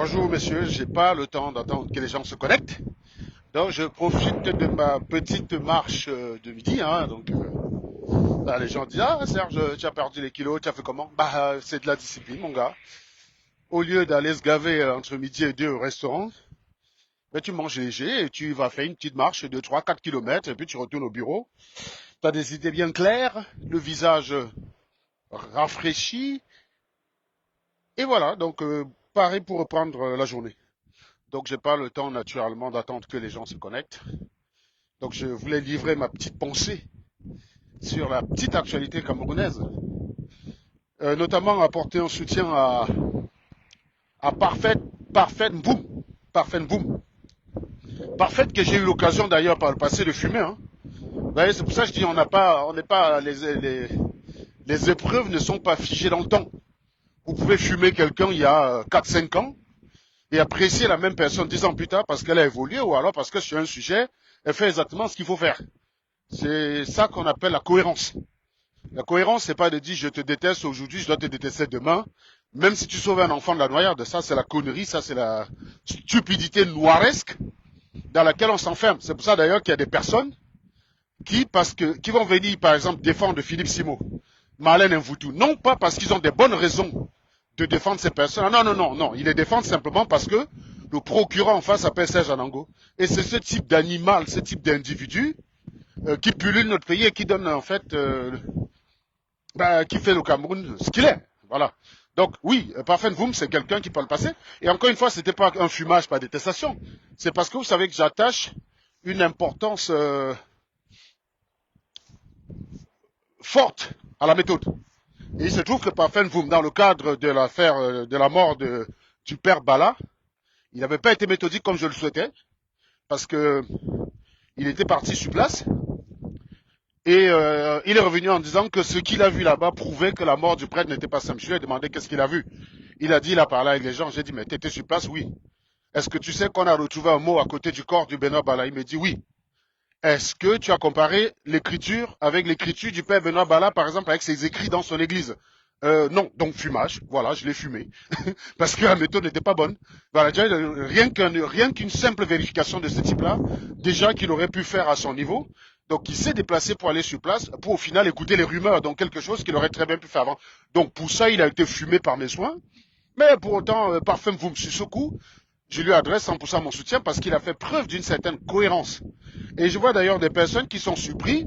Bonjour messieurs, j'ai pas le temps d'attendre que les gens se connectent. Donc je profite de ma petite marche de midi. Là, les gens disent ah Serge, tu as perdu les kilos, tu as fait comment? C'est de la discipline mon gars. Au lieu d'aller se gaver entre midi et deux au restaurant, ben, tu manges léger et tu vas faire une petite marche de 3, 4 kilomètres et puis tu retournes au bureau. Tu as des idées bien claires, le visage rafraîchi et voilà. Pareil pour reprendre la journée. Donc j'ai pas le temps naturellement d'attendre que les gens se connectent. Donc je voulais livrer ma petite pensée sur la petite actualité camerounaise, notamment apporter un soutien à Parfait Boom. Parfait Boom. Parfait que j'ai eu l'occasion d'ailleurs par le passé de fumer. Hein. Vous voyez, c'est pour ça que je dis on n'est pas les épreuves ne sont pas figées dans le temps. Vous pouvez fumer quelqu'un il y a 4, 5 ans et apprécier la même personne 10 ans plus tard parce qu'elle a évolué ou alors parce que sur un sujet, elle fait exactement ce qu'il faut faire. C'est ça qu'on appelle la cohérence. La cohérence, c'est pas de dire je te déteste aujourd'hui, je dois te détester demain. Même si tu sauves un enfant de la noyade, ça c'est la connerie, ça c'est la stupidité noiresque dans laquelle on s'enferme. C'est pour ça d'ailleurs qu'il y a des personnes qui vont venir par exemple défendre Philippe Simo, Marlène Mvoutou. Non pas parce qu'ils ont des bonnes raisons de défendre ces personnes. Non, non, non, non. Ils les défendent simplement parce que le procureur en face s'appelle Serge Anango. Et c'est ce type d'animal, ce type d'individu qui pullule notre pays et qui donne en fait qui fait le Cameroun ce qu'il est. Voilà. Donc oui, Parfait Voum, c'est quelqu'un qui peut le passer. Et encore une fois, c'était pas un fumage par détestation. C'est parce que vous savez que j'attache une importance forte à la méthode. Et il se trouve que Parfait Voum, dans le cadre de l'affaire de la mort du père Bala, il n'avait pas été méthodique comme je le souhaitais, parce que il était parti sur place. Et il est revenu en disant que ce qu'il a vu là-bas prouvait que la mort du prêtre n'était pas simple. Je lui ai demandé qu'est-ce qu'il a vu. Il a dit, il a parlé avec les gens. J'ai dit, mais tu étais sur place? Oui. Est-ce que tu sais qu'on a retrouvé un mot à côté du corps du Benoît Bala? Il me dit oui. Est-ce que tu as comparé l'écriture avec l'écriture du père Benoît Bala, par exemple, avec ses écrits dans son église? Non, donc fumage. Voilà, je l'ai fumé. Parce que la méthode n'était pas bonne. Voilà, déjà, rien qu'une simple vérification de ce type-là, déjà qu'il aurait pu faire à son niveau. Donc, il s'est déplacé pour aller sur place, pour au final écouter les rumeurs, donc quelque chose qu'il aurait très bien pu faire avant. Donc, pour ça, il a été fumé par mes soins. Mais pour autant, Parfum Voum, sur ce coup, je lui adresse 100% mon soutien parce qu'il a fait preuve d'une certaine cohérence. Et je vois d'ailleurs des personnes qui sont surpris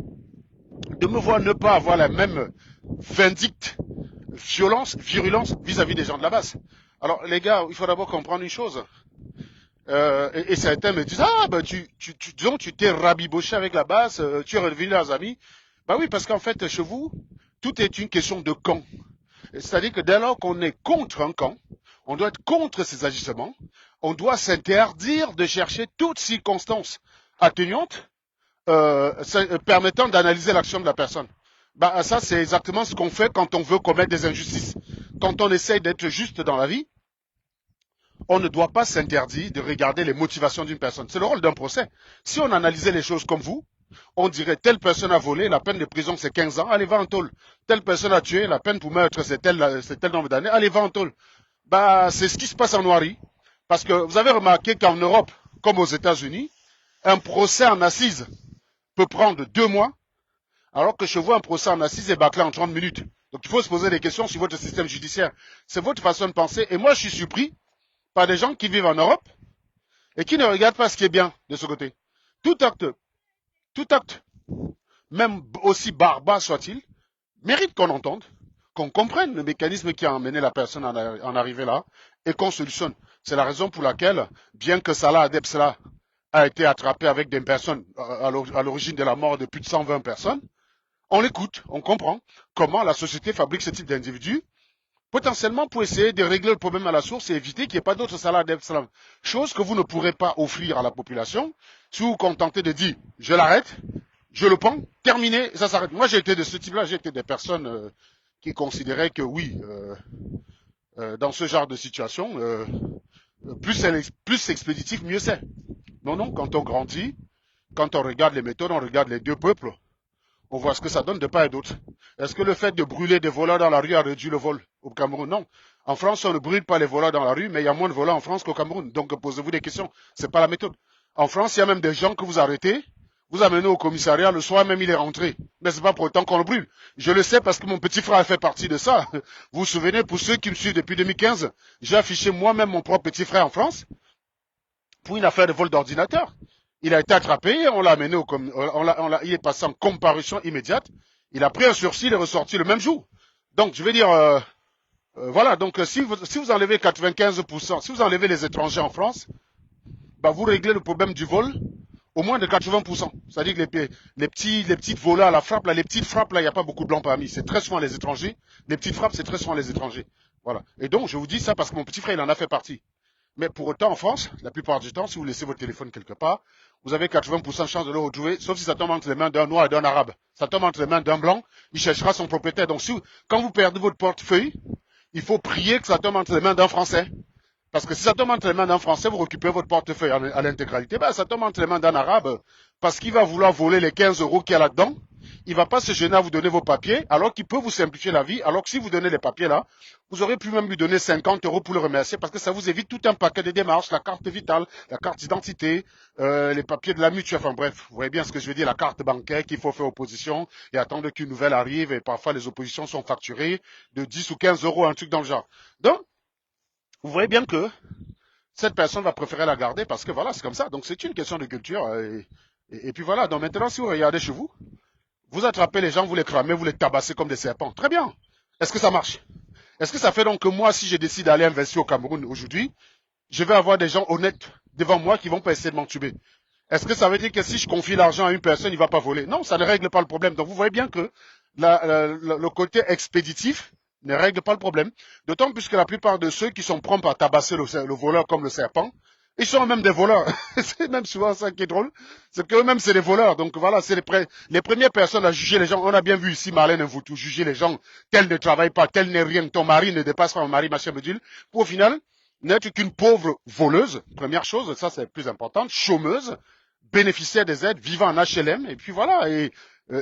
de me voir ne pas avoir la même vindicte, virulence vis-à-vis des gens de la base. Alors, les gars, il faut d'abord comprendre une chose. Et certains me disent, ah, ben, disons, tu t'es rabiboché avec la base, tu es revenu leurs amis. Ben oui, parce qu'en fait, chez vous, tout est une question de camp. C'est-à-dire que dès lors qu'on est contre un camp, on doit être contre ses agissements, on doit s'interdire de chercher toute circonstance atténuante permettant d'analyser l'action de la personne. Bah, ça, c'est exactement ce qu'on fait quand on veut commettre des injustices. Quand on essaye d'être juste dans la vie, on ne doit pas s'interdire de regarder les motivations d'une personne. C'est le rôle d'un procès. Si on analysait les choses comme vous, on dirait telle personne a volé, la peine de prison c'est 15 ans, allez va en tôle. Telle personne a tué, la peine pour meurtre c'est tel nombre d'années, allez va en tôle. Bah, c'est ce qui se passe en Noirie. Parce que vous avez remarqué qu'en Europe, comme aux États-Unis, un procès en assise peut prendre 2 mois, alors que chez vous, un procès en assise est bâclé en 30 minutes. Donc il faut se poser des questions sur votre système judiciaire. C'est votre façon de penser. Et moi, je suis surpris par des gens qui vivent en Europe et qui ne regardent pas ce qui est bien de ce côté. Tout acte, même aussi barbare soit-il, mérite qu'on entende, qu'on comprenne le mécanisme qui a amené la personne à en arriver là et qu'on solutionne. C'est la raison pour laquelle, bien que Salah Adebsela a été attrapé avec des personnes à l'origine de la mort de plus de 120 personnes, on l'écoute, on comprend comment la société fabrique ce type d'individus, potentiellement pour essayer de régler le problème à la source et éviter qu'il n'y ait pas d'autres Salah Abdeslam. Chose que vous ne pourrez pas offrir à la population si vous vous contentez de dire je l'arrête, je le prends, terminé, et ça s'arrête. Moi j'ai été de ce type-là, j'ai été des personnes qui considéraient que oui, dans ce genre de situation, plus expéditif, mieux c'est. Non, non, quand on grandit, quand on regarde les méthodes, on regarde les deux peuples, on voit ce que ça donne de part et d'autre. Est-ce que le fait de brûler des voleurs dans la rue a réduit le vol au Cameroun? Non. En France, on ne brûle pas les voleurs dans la rue, mais il y a moins de voleurs en France qu'au Cameroun. Donc posez-vous des questions. C'est pas la méthode. En France, il y a même des gens que vous arrêtez, vous amenez au commissariat, le soir même il est rentré. Mais c'est pas pour autant qu'on le brûle. Je le sais parce que mon petit frère a fait partie de ça. Vous vous souvenez, pour ceux qui me suivent depuis 2015, j'ai affiché moi-même mon propre petit frère en France pour une affaire de vol d'ordinateur. Il a été attrapé, on l'a amené il est passé en comparution immédiate. Il a pris un sursis, il est ressorti le même jour. Donc, je vais dire, voilà, donc si vous enlevez 95%, si vous enlevez les étrangers en France, bah, vous réglez le problème du vol au moins de 80%. C'est-à-dire que les petites voleurs à la frappe, là, les petites frappes, là, il n'y a pas beaucoup de blancs parmi. C'est très souvent les étrangers. Les petites frappes, c'est très souvent les étrangers. Voilà. Et donc, je vous dis ça parce que mon petit frère, il en a fait partie. Mais pour autant, en France, la plupart du temps, si vous laissez votre téléphone quelque part, vous avez 80% de chance de le retrouver, sauf si ça tombe entre les mains d'un noir et d'un arabe. Ça tombe entre les mains d'un blanc, il cherchera son propriétaire. Donc, quand vous perdez votre portefeuille, il faut prier que ça tombe entre les mains d'un Français. Parce que si ça tombe entre les mains d'un Français, vous récupérez votre portefeuille à l'intégralité, ben, ça tombe entre les mains d'un Arabe, parce qu'il va vouloir voler les 15 euros qu'il y a là-dedans. Il ne va pas se gêner à vous donner vos papiers, alors qu'il peut vous simplifier la vie, alors que si vous donnez les papiers là, vous aurez pu même lui donner 50 euros pour le remercier, parce que ça vous évite tout un paquet de démarches, la carte vitale, la carte d'identité, les papiers de la mutuelle, enfin bref, vous voyez bien ce que je veux dire, la carte bancaire qu'il faut faire opposition, et attendre qu'une nouvelle arrive, et parfois les oppositions sont facturées de 10 ou 15 euros, un truc dans le genre. Donc, vous voyez bien que cette personne va préférer la garder parce que voilà, c'est comme ça. Donc c'est une question de culture. Et puis voilà, donc maintenant si vous regardez chez vous, vous attrapez les gens, vous les cramez, vous les tabassez comme des serpents. Très bien. Est-ce que ça marche? Est-ce que ça fait donc que moi, si je décide d'aller investir au Cameroun aujourd'hui, je vais avoir des gens honnêtes devant moi qui vont pas essayer de m'entuber? Est-ce que ça veut dire que si je confie l'argent à une personne, il va pas voler? Non, ça ne règle pas le problème. Donc vous voyez bien que le côté expéditif ne règle pas le problème. D'autant plus que la plupart de ceux qui sont prompts à tabasser le voleur comme le serpent, ils sont même des voleurs. C'est même souvent ça qui est drôle. C'est qu'eux-mêmes, c'est des voleurs. Donc voilà, c'est les premières personnes à juger les gens. On a bien vu ici Marlène Mvoutou juger les gens. Tel ne travaille pas, tel n'est rien. Ton mari ne dépasse pas mon mari, machin bedule. Pour au final, n'être qu'une pauvre voleuse. Première chose, ça c'est plus important. Chômeuse, bénéficiaire des aides, vivant en HLM. Et puis voilà, et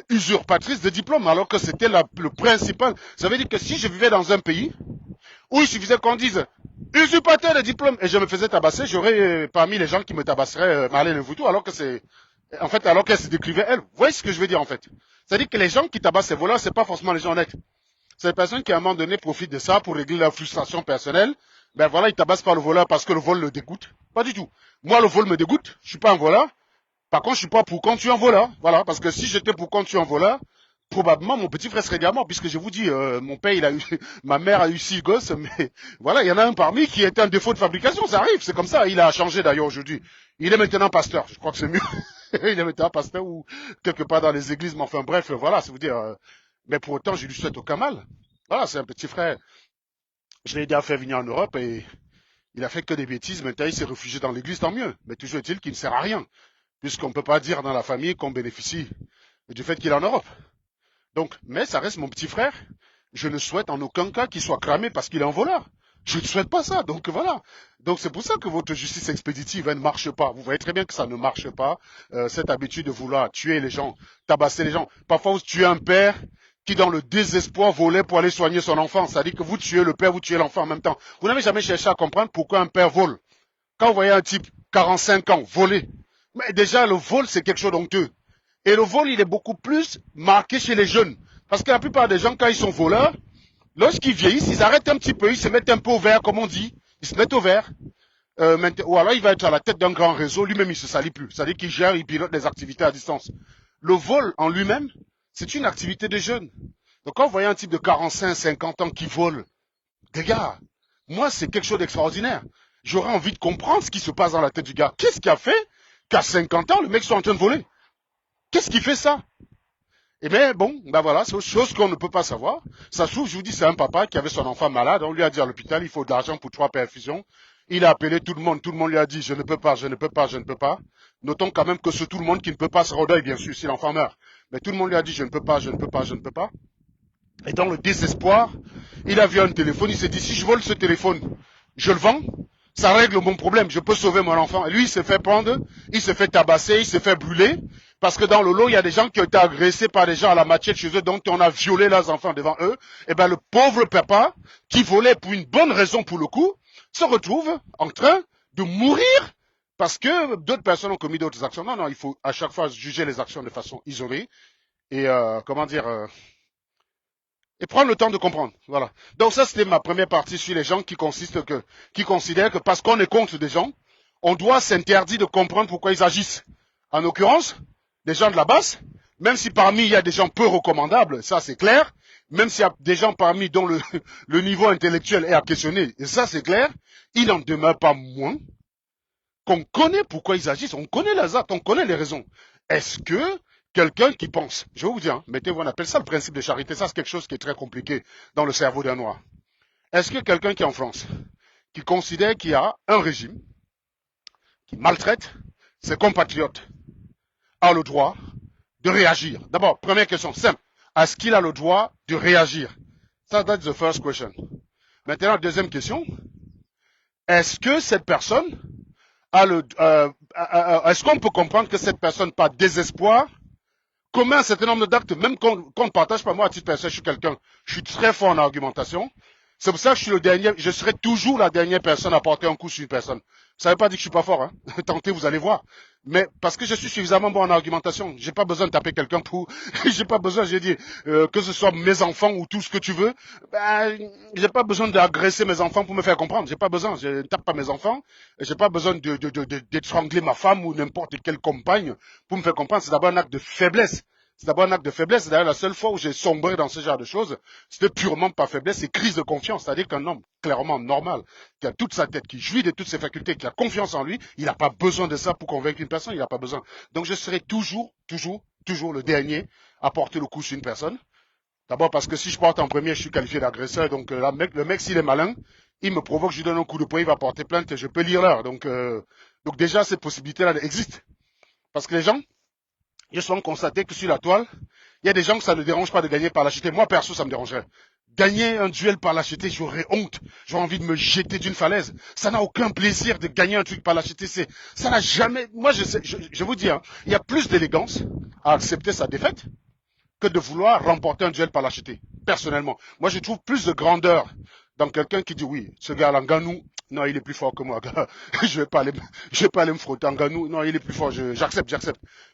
usurpatrice de diplôme. Alors que c'était le principal. Ça veut dire que si je vivais dans un pays où il suffisait qu'on dise usurpateur de diplôme et je me faisais tabasser, j'aurais parmi les gens qui me tabasseraient Marlène Mvoutou alors que alors qu'elle se décrivait elle. Vous voyez ce que je veux dire en fait? C'est-à-dire que les gens qui tabassent ces voleurs, c'est pas forcément les gens honnêtes. C'est les personnes qui à un moment donné profitent de ça pour régler leur frustration personnelle. Ben voilà, ils tabassent pas le voleur parce que le vol le dégoûte. Pas du tout. Moi, le vol me dégoûte. Je suis pas un voleur. Par contre, je suis pas pour quand tu es un voleur. Voilà, parce que si j'étais pour quand tu es un voleur, probablement mon petit frère serait déjà mort, puisque je vous dis, mon père, il a eu, ma mère a eu 6 gosses, mais voilà, il y en a un parmi qui était un défaut de fabrication, ça arrive, c'est comme ça. Il a changé d'ailleurs aujourd'hui. Il est maintenant pasteur, je crois que c'est mieux. Il est maintenant pasteur ou quelque part dans les églises, mais enfin bref, voilà, c'est vous dire. Mais pour autant, je lui souhaite aucun mal. Voilà, c'est un petit frère. Je l'ai déjà fait venir en Europe et il a fait que des bêtises. Maintenant, il s'est réfugié dans l'église, tant mieux. Mais toujours est-il qu'il ne sert à rien, puisqu'on ne peut pas dire dans la famille qu'on bénéficie du fait qu'il est en Europe. Donc, mais ça reste mon petit frère. Je ne souhaite en aucun cas qu'il soit cramé parce qu'il est un voleur. Je ne souhaite pas ça. Donc voilà. Donc c'est pour ça que votre justice expéditive elle, ne marche pas. Vous voyez très bien que ça ne marche pas. Cette habitude de vouloir tuer les gens, tabasser les gens. Parfois vous tuez un père qui dans le désespoir volait pour aller soigner son enfant. C'est-à-dire que vous tuez le père, vous tuez l'enfant en même temps. Vous n'avez jamais cherché à comprendre pourquoi un père vole. Quand vous voyez un type 45 ans voler, mais déjà le vol c'est quelque chose d'honteux. Et le vol, il est beaucoup plus marqué chez les jeunes. Parce que la plupart des gens, quand ils sont voleurs, lorsqu'ils vieillissent, ils arrêtent un petit peu, ils se mettent un peu au vert, comme on dit. Ils se mettent au vert. Ou alors il va être à la tête d'un grand réseau, lui-même il se salit plus. C'est-à-dire qu'il gère, il pilote des activités à distance. Le vol en lui-même, c'est une activité de jeunes. Donc quand vous voyez un type de 45, 50 ans qui vole, les gars, moi c'est quelque chose d'extraordinaire. J'aurais envie de comprendre ce qui se passe dans la tête du gars. Qu'est-ce qui a fait qu'à 50 ans, le mec soit en train de voler? Qu'est-ce qui fait ça? Eh bien, bon, ben voilà, c'est autre chose qu'on ne peut pas savoir. Ça se trouve, je vous dis, c'est un papa qui avait son enfant malade. On lui a dit à l'hôpital, il faut de l'argent pour 3 perfusions. Il a appelé tout le monde lui a dit, je ne peux pas, je ne peux pas, je ne peux pas. Notons quand même que c'est tout le monde qui ne peut pas se redeuil, bien sûr, si l'enfant meurt. Mais tout le monde lui a dit, je ne peux pas, je ne peux pas, je ne peux pas. Et dans le désespoir, il a vu un téléphone, il s'est dit, si je vole ce téléphone, je le vends. Ça règle mon problème. Je peux sauver mon enfant. Et lui, il s'est fait prendre, il s'est fait tabasser, il s'est fait brûler. Parce que dans le lot, il y a des gens qui ont été agressés par des gens à la machette chez eux, donc on a violé leurs enfants devant eux. Et ben, le pauvre papa, qui volait pour une bonne raison pour le coup, se retrouve en train de mourir parce que d'autres personnes ont commis d'autres actions. Non, non, il faut à chaque fois juger les actions de façon isolée et, et prendre le temps de comprendre. Voilà. Donc ça, c'était ma première partie sur les gens qui considèrent que parce qu'on est contre des gens, on doit s'interdire de comprendre pourquoi ils agissent. En l'occurrence, des gens de la base, même si parmi il y a des gens peu recommandables, ça c'est clair, même s'il y a des gens parmi dont le niveau intellectuel est à questionner, et ça c'est clair, il n'en demeure pas moins qu'on connaît pourquoi ils agissent, on connaît les actes, on connaît les raisons. Est-ce que quelqu'un qui pense, je vais vous dire, mettez-vous, on appelle ça le principe de charité, ça c'est quelque chose qui est très compliqué dans le cerveau d'un noir. Est-ce que quelqu'un qui est en France, qui considère qu'il y a un régime qui maltraite ses compatriotes, a le droit de réagir? D'abord, première question simple, est-ce qu'il a le droit de réagir? Ça, that's the first question. Maintenant, deuxième question, est-ce que cette personne est-ce qu'on peut comprendre que cette personne, par désespoir, commet un certain nombre d'actes, même qu'on ne partage pas? Moi, à titre personnel, je suis quelqu'un, je suis très fort en argumentation. C'est pour ça que je suis le dernier, je serai toujours la dernière personne à porter un coup sur une personne. Ça ne veut pas dire que je suis pas fort, hein. Tentez, vous allez voir. Mais parce que je suis suffisamment bon en argumentation, j'ai pas besoin de taper quelqu'un pour, j'ai pas besoin, j'ai dit, que ce soit mes enfants ou tout ce que tu veux, ben, j'ai pas besoin d'agresser mes enfants pour me faire comprendre. J'ai pas besoin, je ne tape pas mes enfants, j'ai pas besoin d'étrangler ma femme ou n'importe quelle compagne pour me faire comprendre. C'est d'abord un acte de faiblesse. C'est d'abord un acte de faiblesse. C'est d'ailleurs la seule fois où j'ai sombré dans ce genre de choses. C'était purement par faiblesse et crise de confiance. C'est-à-dire qu'un homme clairement normal, qui a toute sa tête, qui jouit de toutes ses facultés, qui a confiance en lui, il n'a pas besoin de ça pour convaincre une personne. Il n'a pas besoin. Donc je serai toujours le dernier à porter le coup sur une personne. D'abord parce que si je porte en premier, je suis qualifié d'agresseur. Donc le mec, s'il est malin, il me provoque, je lui donne un coup de poing, il va porter plainte et je peux lire l'heure. Donc déjà, cette possibilité-là existe. Parce que les gens, j'ai souvent constaté que sur la toile, il y a des gens que ça ne dérange pas de gagner par lâcheté. Moi, perso, ça me dérangerait. Gagner un duel par lâcheté, j'aurais honte. J'aurais envie de me jeter d'une falaise. Ça n'a aucun plaisir de gagner un truc par lâcheté. Ça n'a jamais, moi, je vous dis, hein, il y a plus d'élégance à accepter sa défaite que de vouloir remporter un duel par lâcheté. Personnellement. Moi, je trouve plus de grandeur dans quelqu'un qui dit oui, ce gars-là, Nganou, non, il est plus fort que moi. je vais pas aller me frotter en Nganou. Non, il est plus fort. J'accepte.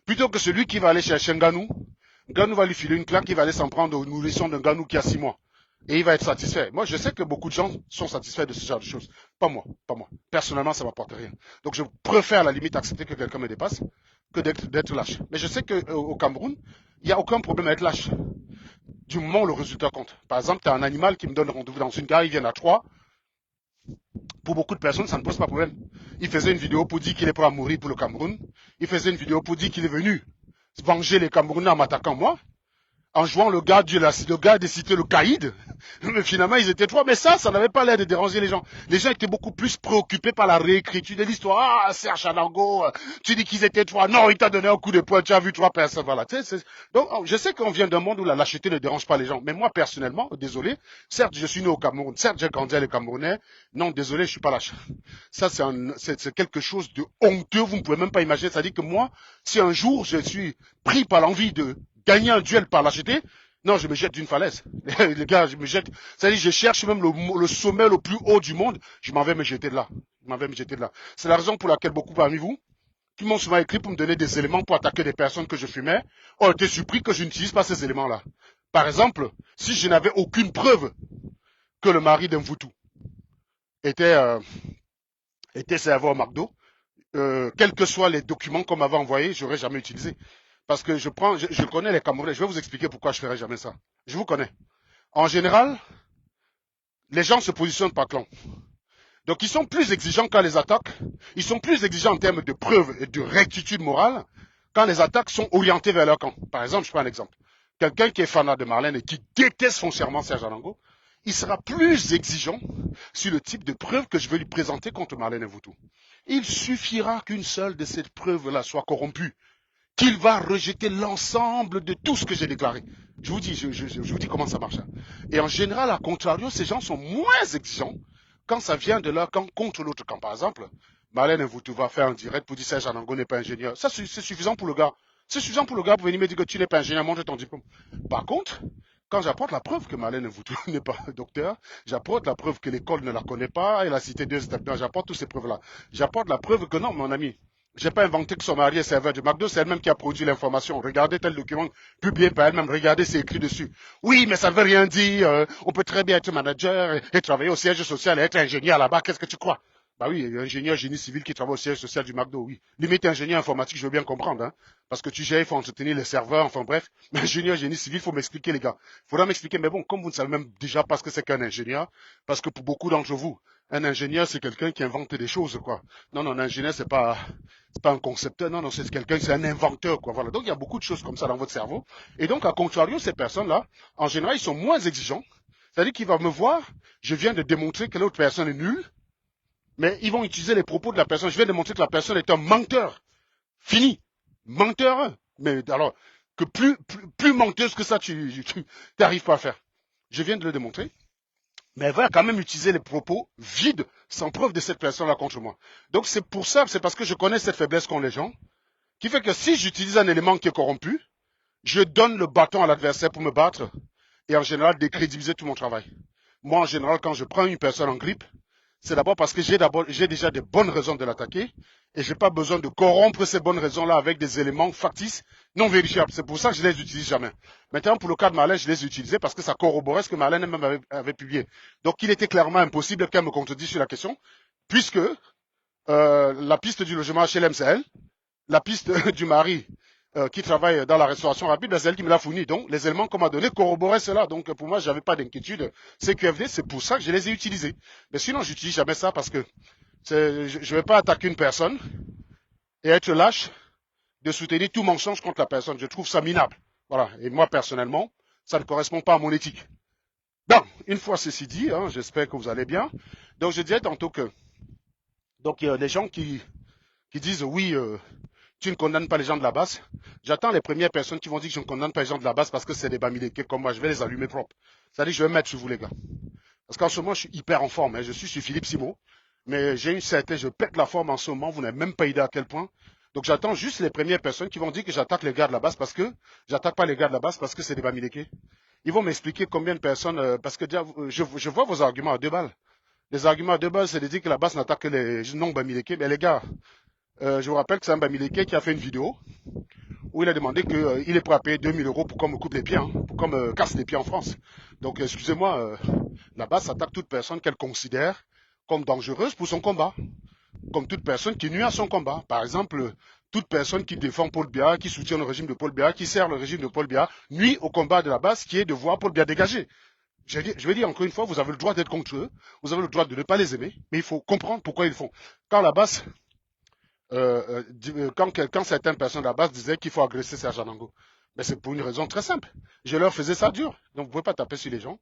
Plutôt que celui qui va aller chercher Nganou, Nganou va lui filer une claque, il va aller s'en prendre aux nourrissons d'un Nganou qui a 6 mois. Et il va être satisfait. Moi, je sais que beaucoup de gens sont satisfaits de ce genre de choses. Pas moi. Personnellement, ça ne m'apporte rien. Donc, je préfère à la limite accepter que quelqu'un me dépasse que d'être lâche. Mais je sais qu'au Cameroun, il n'y a aucun problème à être lâche. Du moment où le résultat compte. Par exemple, tu as un animal qui me donne rendez-vous dans une gare, il vient à 3. Pour beaucoup de personnes, ça ne pose pas de problème. Il faisait une vidéo pour dire qu'il est prêt à mourir pour le Cameroun. Il faisait une vidéo pour dire qu'il est venu venger les Camerounais en m'attaquant moi. En jouant le gars des cités, le caïd. Mais finalement, ils étaient trois. Mais ça n'avait pas l'air de déranger les gens. Les gens étaient beaucoup plus préoccupés par la réécriture de l'histoire. Ah, Serge Anango, tu dis qu'ils étaient trois. Non, il t'a donné un coup de poing, tu as vu 3 personnes. Voilà. Donc, je sais qu'on vient d'un monde où la lâcheté ne dérange pas les gens. Mais moi, personnellement, désolé, certes, je suis né au Cameroun. Certes, j'ai grandi avec les Camerounais. Non, désolé, je suis pas lâche. Ça, c'est quelque chose de honteux. Vous ne pouvez même pas imaginer. C'est-à-dire que moi, si un jour je suis pris par l'envie de gagner un duel par lâcheté, non, je me jette d'une falaise. Les gars, je me jette. C'est-à-dire, je cherche même le sommet le plus haut du monde. Je m'en vais me jeter de là. C'est la raison pour laquelle beaucoup parmi vous, qui m'ont souvent écrit pour me donner des éléments pour attaquer des personnes que je fumais, ont été surpris que je n'utilise pas ces éléments-là. Par exemple, si je n'avais aucune preuve que le mari d'Mvoutou était serveur au McDo, quels que soient les documents qu'on m'avait envoyés, j'aurais jamais utilisé. Parce que je connais les Camerounais. Je vais vous expliquer pourquoi je ne ferai jamais ça. Je vous connais. En général, les gens se positionnent par clan. Donc, ils sont plus exigeants quand les attaques. Ils sont plus exigeants en termes de preuves et de rectitude morale quand les attaques sont orientées vers leur camp. Par exemple, je prends un exemple. Quelqu'un qui est fanat de Marlène et qui déteste foncièrement Serge Anango, il sera plus exigeant sur le type de preuve que je vais lui présenter contre Marlène Mvoutou. Il suffira qu'une seule de ces preuves-là soit corrompue, qu'il va rejeter l'ensemble de tout ce que j'ai déclaré. Je vous dis comment ça marche. Et en général, à contrario, ces gens sont moins exigeants quand ça vient de leur camp contre l'autre camp, par exemple, Marlène Mvutu va faire un direct pour dire Serge Anango n'est pas ingénieur. Ça, c'est suffisant pour le gars. C'est suffisant pour le gars pour venir me dire que tu n'es pas ingénieur, montre ton diplôme. Par contre, quand j'apporte la preuve que Marlène Mvutu n'est pas docteur, j'apporte la preuve que l'école ne la connaît pas, elle a cité 2 établissements, j'apporte toutes ces preuves-là. J'apporte la preuve que non, mon ami, j'ai pas inventé que son mari est serveur du McDo, c'est elle-même qui a produit l'information. Regardez tel document publié par elle-même, regardez, c'est écrit dessus. Oui, mais ça ne veut rien dire. On peut très bien être manager et travailler au siège social et être ingénieur là-bas. Qu'est-ce que tu crois? Bah oui, ingénieur génie civil qui travaille au siège social du McDo, oui. Limite ingénieur informatique, je veux bien comprendre, hein. Parce que tu gères, il faut entretenir les serveurs, enfin bref. Mais ingénieur génie civil, il faut m'expliquer, les gars. Il faudra m'expliquer, mais bon, comme vous ne savez même déjà pas ce que c'est qu'un ingénieur, parce que pour beaucoup d'entre vous, un ingénieur, c'est quelqu'un qui invente des choses, quoi. Non, non, un ingénieur, c'est pas un concepteur, non, non, c'est quelqu'un, c'est un inventeur, quoi. Voilà. Donc, il y a beaucoup de choses comme ça dans votre cerveau. Et donc, à contrario, ces personnes-là, en général, ils sont moins exigeants. C'est-à-dire qu'il va me voir, je viens de démontrer que l'autre personne est nulle, mais ils vont utiliser les propos de la personne. Je viens de montrer que la personne est un menteur. Fini. Menteur. Mais alors, que plus menteuse que ça, tu n'arrives pas à faire. Je viens de le démontrer. Mais elle va quand même utiliser les propos vides, sans preuve de cette personne-là contre moi. Donc c'est pour ça, c'est parce que je connais cette faiblesse qu'ont les gens, qui fait que si j'utilise un élément qui est corrompu, je donne le bâton à l'adversaire pour me battre et en général décrédibiliser tout mon travail. Moi, en général, quand je prends une personne en grippe, c'est d'abord parce que j'ai déjà des bonnes raisons de l'attaquer et je n'ai pas besoin de corrompre ces bonnes raisons-là avec des éléments factices non vérifiables. C'est pour ça que je ne les utilise jamais. Maintenant, pour le cas de Marlène, je les ai utilisés parce que ça corroborait ce que Marlène elle-même avait publié. Donc, il était clairement impossible qu'elle me contredise sur la question, puisque la piste du logement HLM, c'est elle, la piste du mari qui travaille dans la restauration rapide, c'est elle qui me l'a fourni. Donc, les éléments qu'on m'a donnés corroboraient cela. Donc, pour moi, je n'avais pas d'inquiétude. CQFD, c'est pour ça que je les ai utilisés. Mais sinon, j'utilise jamais ça parce que je ne vais pas attaquer une personne et être lâche de soutenir tout mensonge contre la personne. Je trouve ça minable. Voilà. Et moi, personnellement, ça ne correspond pas à mon éthique. Bon, une fois ceci dit, hein, j'espère que vous allez bien. Donc, je disais tantôt que donc il y a des gens qui disent oui, tu ne condamnes pas les gens de la base. J'attends les premières personnes qui vont dire que je ne condamne pas les gens de la base parce que c'est des bamilekés comme moi. Je vais les allumer propres. C'est-à-dire que je vais mettre sur vous, les gars. Parce qu'en ce moment, je suis hyper en forme. Hein. Je suis sur Philippe Simon. Mais j'ai une certaine, je pète la forme en ce moment. Vous n'avez même pas idée à quel point. Donc j'attends juste les premières personnes qui vont dire que j'attaque les gars de la base parce que j'attaque pas les gars de la base parce que c'est des bamilekés. Ils vont m'expliquer combien de personnes, parce que je vois vos arguments à 2 balles. Les arguments à 2 balles, c'est de dire que la base n'attaque que les non-bamilekés. Mais les gars, je vous rappelle que c'est un bamileke qui a fait une vidéo où il a demandé qu'il est prêt à payer 2000 euros pour qu'on me coupe les pieds, hein, pour qu'on me casse les pieds en France. Donc, excusez-moi, la base attaque toute personne qu'elle considère comme dangereuse pour son combat, comme toute personne qui nuit à son combat. Par exemple, toute personne qui défend Paul Biya, qui soutient le régime de Paul Biya, qui sert le régime de Paul Biya, nuit au combat de la base qui est de voir Paul Biya dégager. Je vais dire encore une fois, vous avez le droit d'être contre eux, vous avez le droit de ne pas les aimer, mais il faut comprendre pourquoi ils le font. Quand la base quand certaines personnes de la base disaient qu'il faut agresser Serge Anango. Mais c'est pour une raison très simple. Je leur faisais ça dur. Donc vous ne pouvez pas taper sur les gens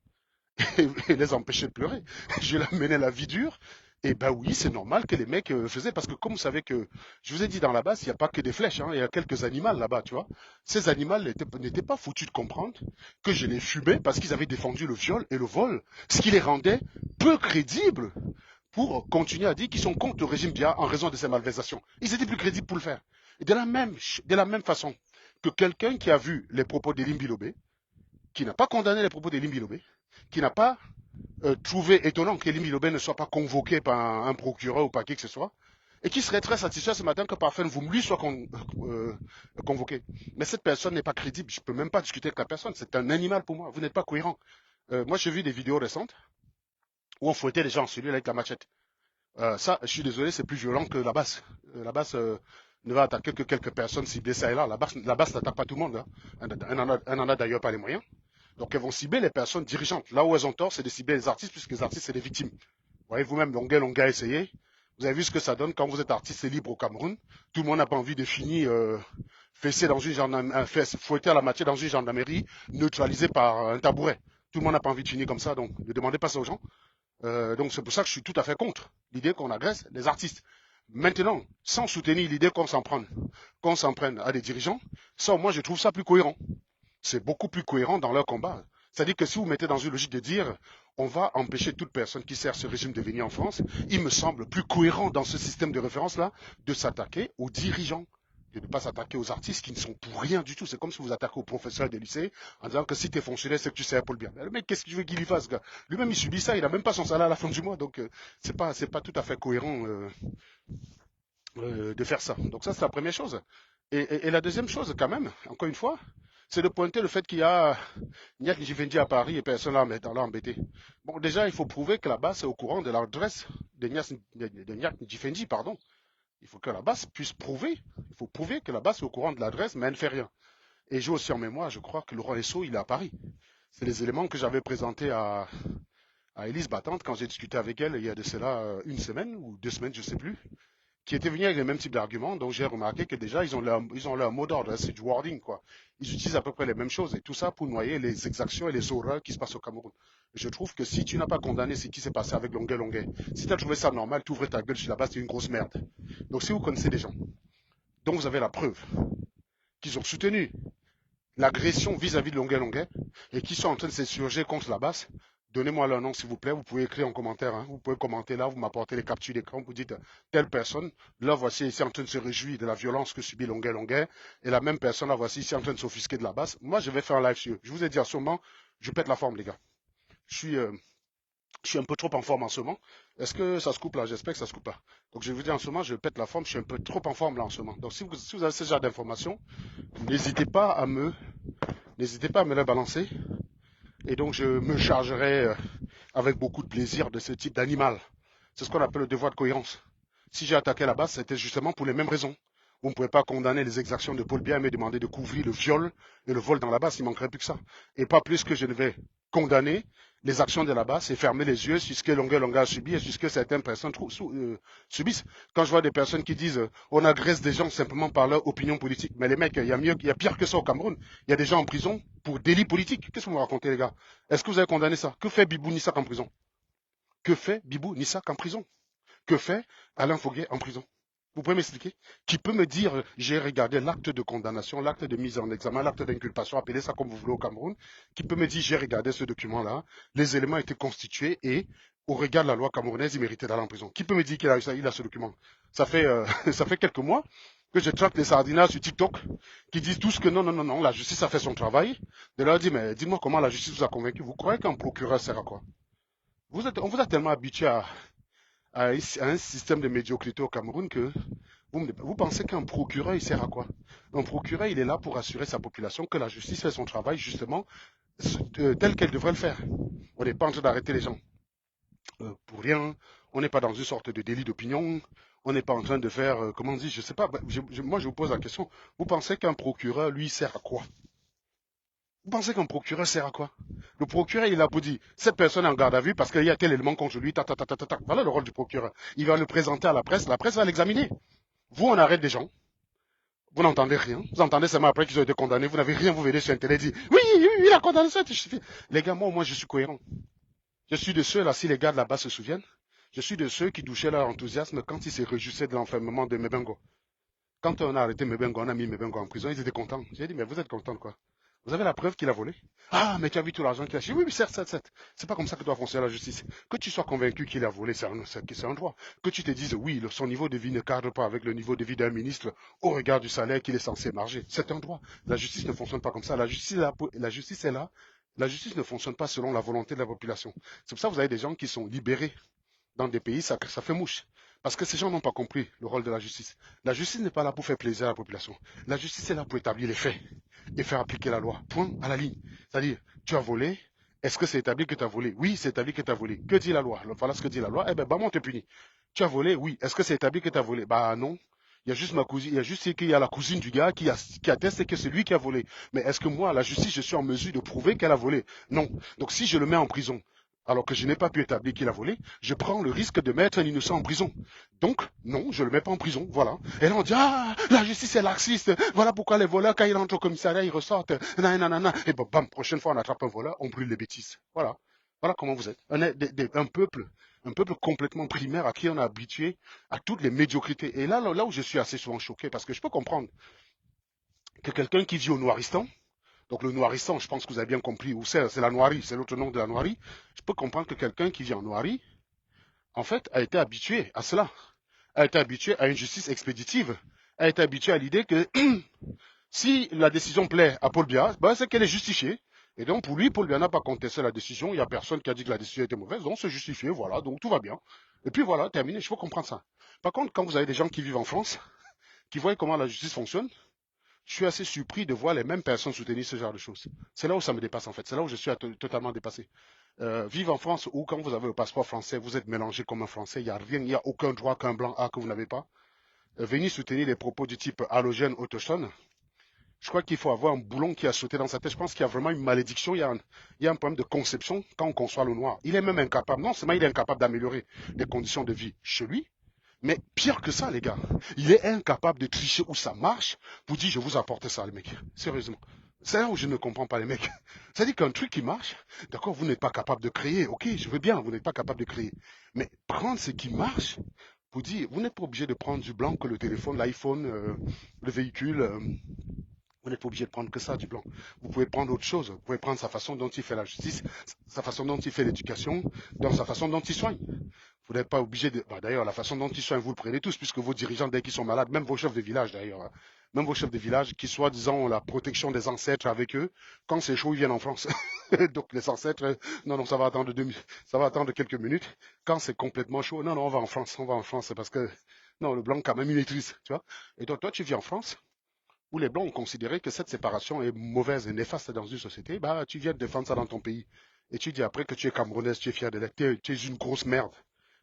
et les empêcher de pleurer. Je leur menais la vie dure. Et ben oui, c'est normal que les mecs faisaient. Parce que comme vous savez que, je vous ai dit dans la base, il n'y a pas que des flèches. Hein, il y a quelques animaux là-bas, tu vois. Ces animaux n'étaient pas foutus de comprendre que je les fumais parce qu'ils avaient défendu le viol et le vol. Ce qui les rendait peu crédibles pour continuer à dire qu'ils sont contre le régime Biya en raison de ces malversations. Ils étaient plus crédibles pour le faire. Et de la même façon que quelqu'un qui a vu les propos d'Elim Bilobé, qui n'a pas condamné les propos d'Elim Bilobé, qui n'a pas trouvé étonnant qu'Elim Bilobé ne soit pas convoqué par un procureur ou par qui que ce soit, et qui serait très satisfait ce matin que parfois vous lui soit convoqué. Mais cette personne n'est pas crédible. Je ne peux même pas discuter avec la personne. C'est un animal pour moi. Vous n'êtes pas cohérent. Moi, j'ai vu des vidéos récentes où on fouettait les gens en cellule avec la machette. Ça, je suis désolé, c'est plus violent que la base. La base ne va attaquer que quelques personnes ciblées ça et là. La base n'attaque pas tout le monde. Hein. Elle n'en a d'ailleurs pas les moyens. Donc elles vont cibler les personnes dirigeantes. Là où elles ont tort, c'est de cibler les artistes, puisque les artistes, c'est des victimes. Vous voyez vous-même, Longa a essayé. Vous avez vu ce que ça donne quand vous êtes artiste libre au Cameroun. Tout le monde n'a pas envie de finir fessé dans une fouetté à la matière dans une gendarmerie, neutralisé par un tabouret. Tout le monde n'a pas envie de finir comme ça, donc ne demandez pas ça aux gens. Donc c'est pour ça que je suis tout à fait contre l'idée qu'on agresse les artistes. Maintenant, sans soutenir l'idée qu'on s'en prenne à des dirigeants, ça moi je trouve ça plus cohérent. C'est beaucoup plus cohérent dans leur combat. C'est-à-dire que si vous mettez dans une logique de dire on va empêcher toute personne qui sert ce régime de venir en France, il me semble plus cohérent dans ce système de référence-là de s'attaquer aux dirigeants, de ne pas s'attaquer aux artistes qui ne sont pour rien du tout. C'est comme si vous attaquez aux professeurs des lycées en disant que si tu es fonctionnaire, c'est que tu sers pour le bien. Mais le mec, qu'est-ce que tu veux qu'il y fasse, gars? Lui-même, il subit ça, il n'a même pas son salaire à la fin du mois, donc c'est pas tout à fait cohérent de faire ça. Donc ça, c'est la première chose. Et la deuxième chose, quand même, encore une fois, c'est de pointer le fait qu'il y a Niat Njifendi à Paris et personne l'a embêté. Bon, déjà, il faut prouver que la base est au courant de l'adresse de Niat Njifendi, pardon. Il faut que la base puisse prouver. Il faut prouver que la base est au courant de l'adresse, mais elle ne fait rien. Et j'ai aussi en mémoire, je crois que Laurent Esso, il est à Paris. C'est les éléments que j'avais présentés à Élise Battante quand j'ai discuté avec elle il y a de cela une semaine ou 2 semaines, je ne sais plus, qui étaient venus avec les mêmes types d'arguments. Donc j'ai remarqué que déjà, ils ont leur mot d'ordre, c'est du wording, quoi. Ils utilisent à peu près les mêmes choses et tout ça pour noyer les exactions et les horreurs qui se passent au Cameroun. Je trouve que si tu n'as pas condamné ce qui s'est passé avec Longuet Longuet, si tu as trouvé ça normal, tu ouvres ta gueule sur la base, c'est une grosse merde. Donc si vous connaissez des gens dont vous avez la preuve qu'ils ont soutenu l'agression vis-à-vis de Longuet Longuet et qui sont en train de s'insurger contre la base, donnez-moi leur nom s'il vous plaît. Vous pouvez écrire en commentaire. Hein. Vous pouvez commenter là, vous m'apportez les captures d'écran. Vous dites telle personne, là voici ici en train de se réjouir de la violence que subit Longuet Longuet. Et la même personne, là voici ici en train de s'offusquer de la base. Moi, je vais faire un live sur eux. Je vous ai dit à ce moment, je pète la forme, les gars. Je suis un peu trop en forme en ce moment. Est-ce que ça se coupe là? J'espère que ça se coupe pas. Donc je vous dis en ce moment, je pète la forme. Je suis un peu trop en forme là en ce moment. Donc si vous avez ce genre d'informations, n'hésitez pas à me, n'hésitez pas à me les balancer. Et donc, je me chargerai avec beaucoup de plaisir de ce type d'animal. C'est ce qu'on appelle le devoir de cohérence. Si j'ai attaqué la base, c'était justement pour les mêmes raisons. Vous ne pouvez pas condamner les exactions de Paul Biya et me demander de couvrir le viol et le vol dans la base. Il manquerait plus que ça. Et pas plus que je ne vais condamner les actions de la base et fermer les yeux sur ce que Longuet Longuet a subi et sur ce que certaines personnes subissent. Quand je vois des personnes qui disent on agresse des gens simplement par leur opinion politique, mais les mecs, il y a pire que ça au Cameroun. Il y a des gens en prison pour délit politique. Qu'est-ce que vous me racontez, les gars? Est-ce que vous avez condamné ça? Que fait Bibou Nissak en prison? Que fait Bibou Nissak en prison? Que fait Alain Foguet en prison? Vous pouvez m'expliquer? Qui peut me dire, j'ai regardé l'acte de condamnation, l'acte de mise en examen, l'acte d'inculpation, appelez ça comme vous voulez au Cameroun, qui peut me dire, j'ai regardé ce document-là, les éléments étaient constitués et, au regard de la loi camerounaise, il méritait d'aller en prison. Qui peut me dire qu'il a ce document? Ça fait, ça fait quelques mois que je traque les sardinats sur TikTok qui disent tous que non, non, non, non, la justice a fait son travail. De leur dire, mais dites-moi comment la justice vous a convaincu. Vous croyez qu'un procureur sert à quoi? On vous a tellement habitué à un système de médiocrité au Cameroun que vous pensez qu'un procureur, il sert à quoi? Un procureur, il est là pour assurer sa population que la justice fait son travail justement tel qu'elle devrait le faire. On n'est pas en train d'arrêter les gens pour rien. On n'est pas dans une sorte de délit d'opinion. On n'est pas en train de faire, comment on dit, je sais pas. Moi, je vous pose la question. Vous pensez qu'un procureur, lui, sert à quoi? Vous pensez qu'un procureur sert à quoi? Le procureur, il est là pour dire, cette personne est en garde à vue parce qu'il y a tel élément contre lui, ta, ta, ta, ta, ta, ta. Voilà le rôle du procureur. Il va le présenter à la presse va l'examiner. Vous, on arrête des gens, vous n'entendez rien, vous entendez seulement après qu'ils ont été condamnés, vous n'avez rien, vous venez sur Internet et dites, oui, oui, il a condamné ça, les gars, moi, je suis cohérent. Je suis de ceux, là, si les gars de là-bas se souviennent, je suis de ceux qui douchaient leur enthousiasme quand ils se réjouissaient de l'enfermement de Mebengo. Quand on a arrêté Mebengo, on a mis Mebengo en prison, ils étaient contents. J'ai dit, mais vous êtes contents de quoi? Vous avez la preuve qu'il a volé? Ah, mais tu as vu tout l'argent qu'il a acheté? Oui, oui, certes, certes, certes. C'est pas comme ça que doit fonctionner la justice. Que tu sois convaincu qu'il a volé, c'est un droit. Que tu te dises, oui, son niveau de vie ne cadre pas avec le niveau de vie d'un ministre au regard du salaire qu'il est censé marger. C'est un droit. La justice ne fonctionne pas comme ça. La justice est là. La justice est là. La justice ne fonctionne pas selon la volonté de la population. C'est pour ça que vous avez des gens qui sont libérés dans des pays, ça fait mouche. Parce que ces gens n'ont pas compris le rôle de la justice. La justice n'est pas là pour faire plaisir à la population. La justice est là pour établir les faits et faire appliquer la loi. Point à la ligne. C'est-à-dire, tu as volé, est-ce que c'est établi que tu as volé? Oui, c'est établi que tu as volé. Que dit la loi? Voilà ce que dit la loi. Eh bien, bah, moi, on te punit. Tu as volé? Oui. Est-ce que c'est établi que tu as volé? Bah non. Il y a juste ma cousine, il y a juste qu'il y a la cousine du gars qui atteste que c'est lui qui a volé. Mais est-ce que moi, la justice, je suis en mesure de prouver qu'elle a volé? Non. Donc si je le mets en prison, alors que je n'ai pas pu établir qu'il a volé, je prends le risque de mettre un innocent en prison. Donc, non, je ne le mets pas en prison, voilà. Et là, on dit, ah, la justice est laxiste, voilà pourquoi les voleurs, quand ils rentrent au commissariat, ils ressortent, nanana. Et bon, bam, prochaine fois, on attrape un voleur, on brûle les bêtises. Voilà. Voilà comment vous êtes. Un peuple complètement primaire à qui on a habitué à toutes les médiocrités. Et là où je suis assez souvent choqué, parce que je peux comprendre que quelqu'un qui vit au Noiristan, Donc le noirissant, je pense que vous avez bien compris où c'est la noirie, c'est l'autre nom de la noirie. Je peux comprendre que quelqu'un qui vit en noirie, en fait, a été habitué à cela, a été habitué à une justice expéditive, a été habitué à l'idée que si la décision plaît à Paul Biya, ben, c'est qu'elle est justifiée. Et donc pour lui, Paul Biya n'a pas contesté la décision, il n'y a personne qui a dit que la décision était mauvaise, donc c'est justifié, voilà, donc tout va bien. Et puis voilà, terminé, il faut comprendre ça. Par contre, quand vous avez des gens qui vivent en France, qui voient comment la justice fonctionne, je suis assez surpris de voir les mêmes personnes soutenir ce genre de choses. C'est là où ça me dépasse en fait, c'est là où je suis totalement dépassé. Vivre en France où quand vous avez le passeport français, vous êtes mélangé comme un Français, il n'y a rien, il n'y a aucun droit qu'un blanc a que vous n'avez pas. Venir soutenir des propos du type halogène autochtone, je crois qu'il faut avoir un boulon qui a sauté dans sa tête. Je pense qu'il y a vraiment une malédiction, il y a un problème de conception quand on conçoit le noir. Il est même incapable, non seulement il est incapable d'améliorer les conditions de vie chez lui, mais pire que ça, les gars, il est incapable de tricher où ça marche pour dire je vous apporte ça, les mecs. Sérieusement. C'est là où je ne comprends pas les mecs. C'est-à-dire qu'un truc qui marche, d'accord, vous n'êtes pas capable de créer. Ok, je veux bien, vous n'êtes pas capable de créer. Mais prendre ce qui marche pour dire, vous n'êtes pas obligé de prendre du blanc que le téléphone, l'iPhone, le véhicule. Vous n'êtes pas obligé de prendre que ça, du blanc. Vous pouvez prendre autre chose. Vous pouvez prendre sa façon dont il fait la justice, sa façon dont il fait l'éducation, dans sa façon dont il soigne. Vous n'êtes pas obligé de... Bah, d'ailleurs, la façon dont ils soignent, vous le prenez tous, puisque vos dirigeants, dès qu'ils sont malades, même vos chefs de village d'ailleurs, hein, même vos chefs de village qui, soi-disant, ont la protection des ancêtres avec eux, quand c'est chaud, ils viennent en France. Donc les ancêtres, non, non, ça va attendre quelques minutes. Quand c'est complètement chaud, non, non, on va en France, c'est parce que, non, le blanc, quand même, il maîtrise, tu vois. Et donc, toi, tu vis en France, où les Blancs ont considéré que cette séparation est mauvaise et néfaste dans une société, bah, tu viens de défendre ça dans ton pays. Et tu dis après que tu es camerounaise, tu es fier de l'être, tu es une grosse merde.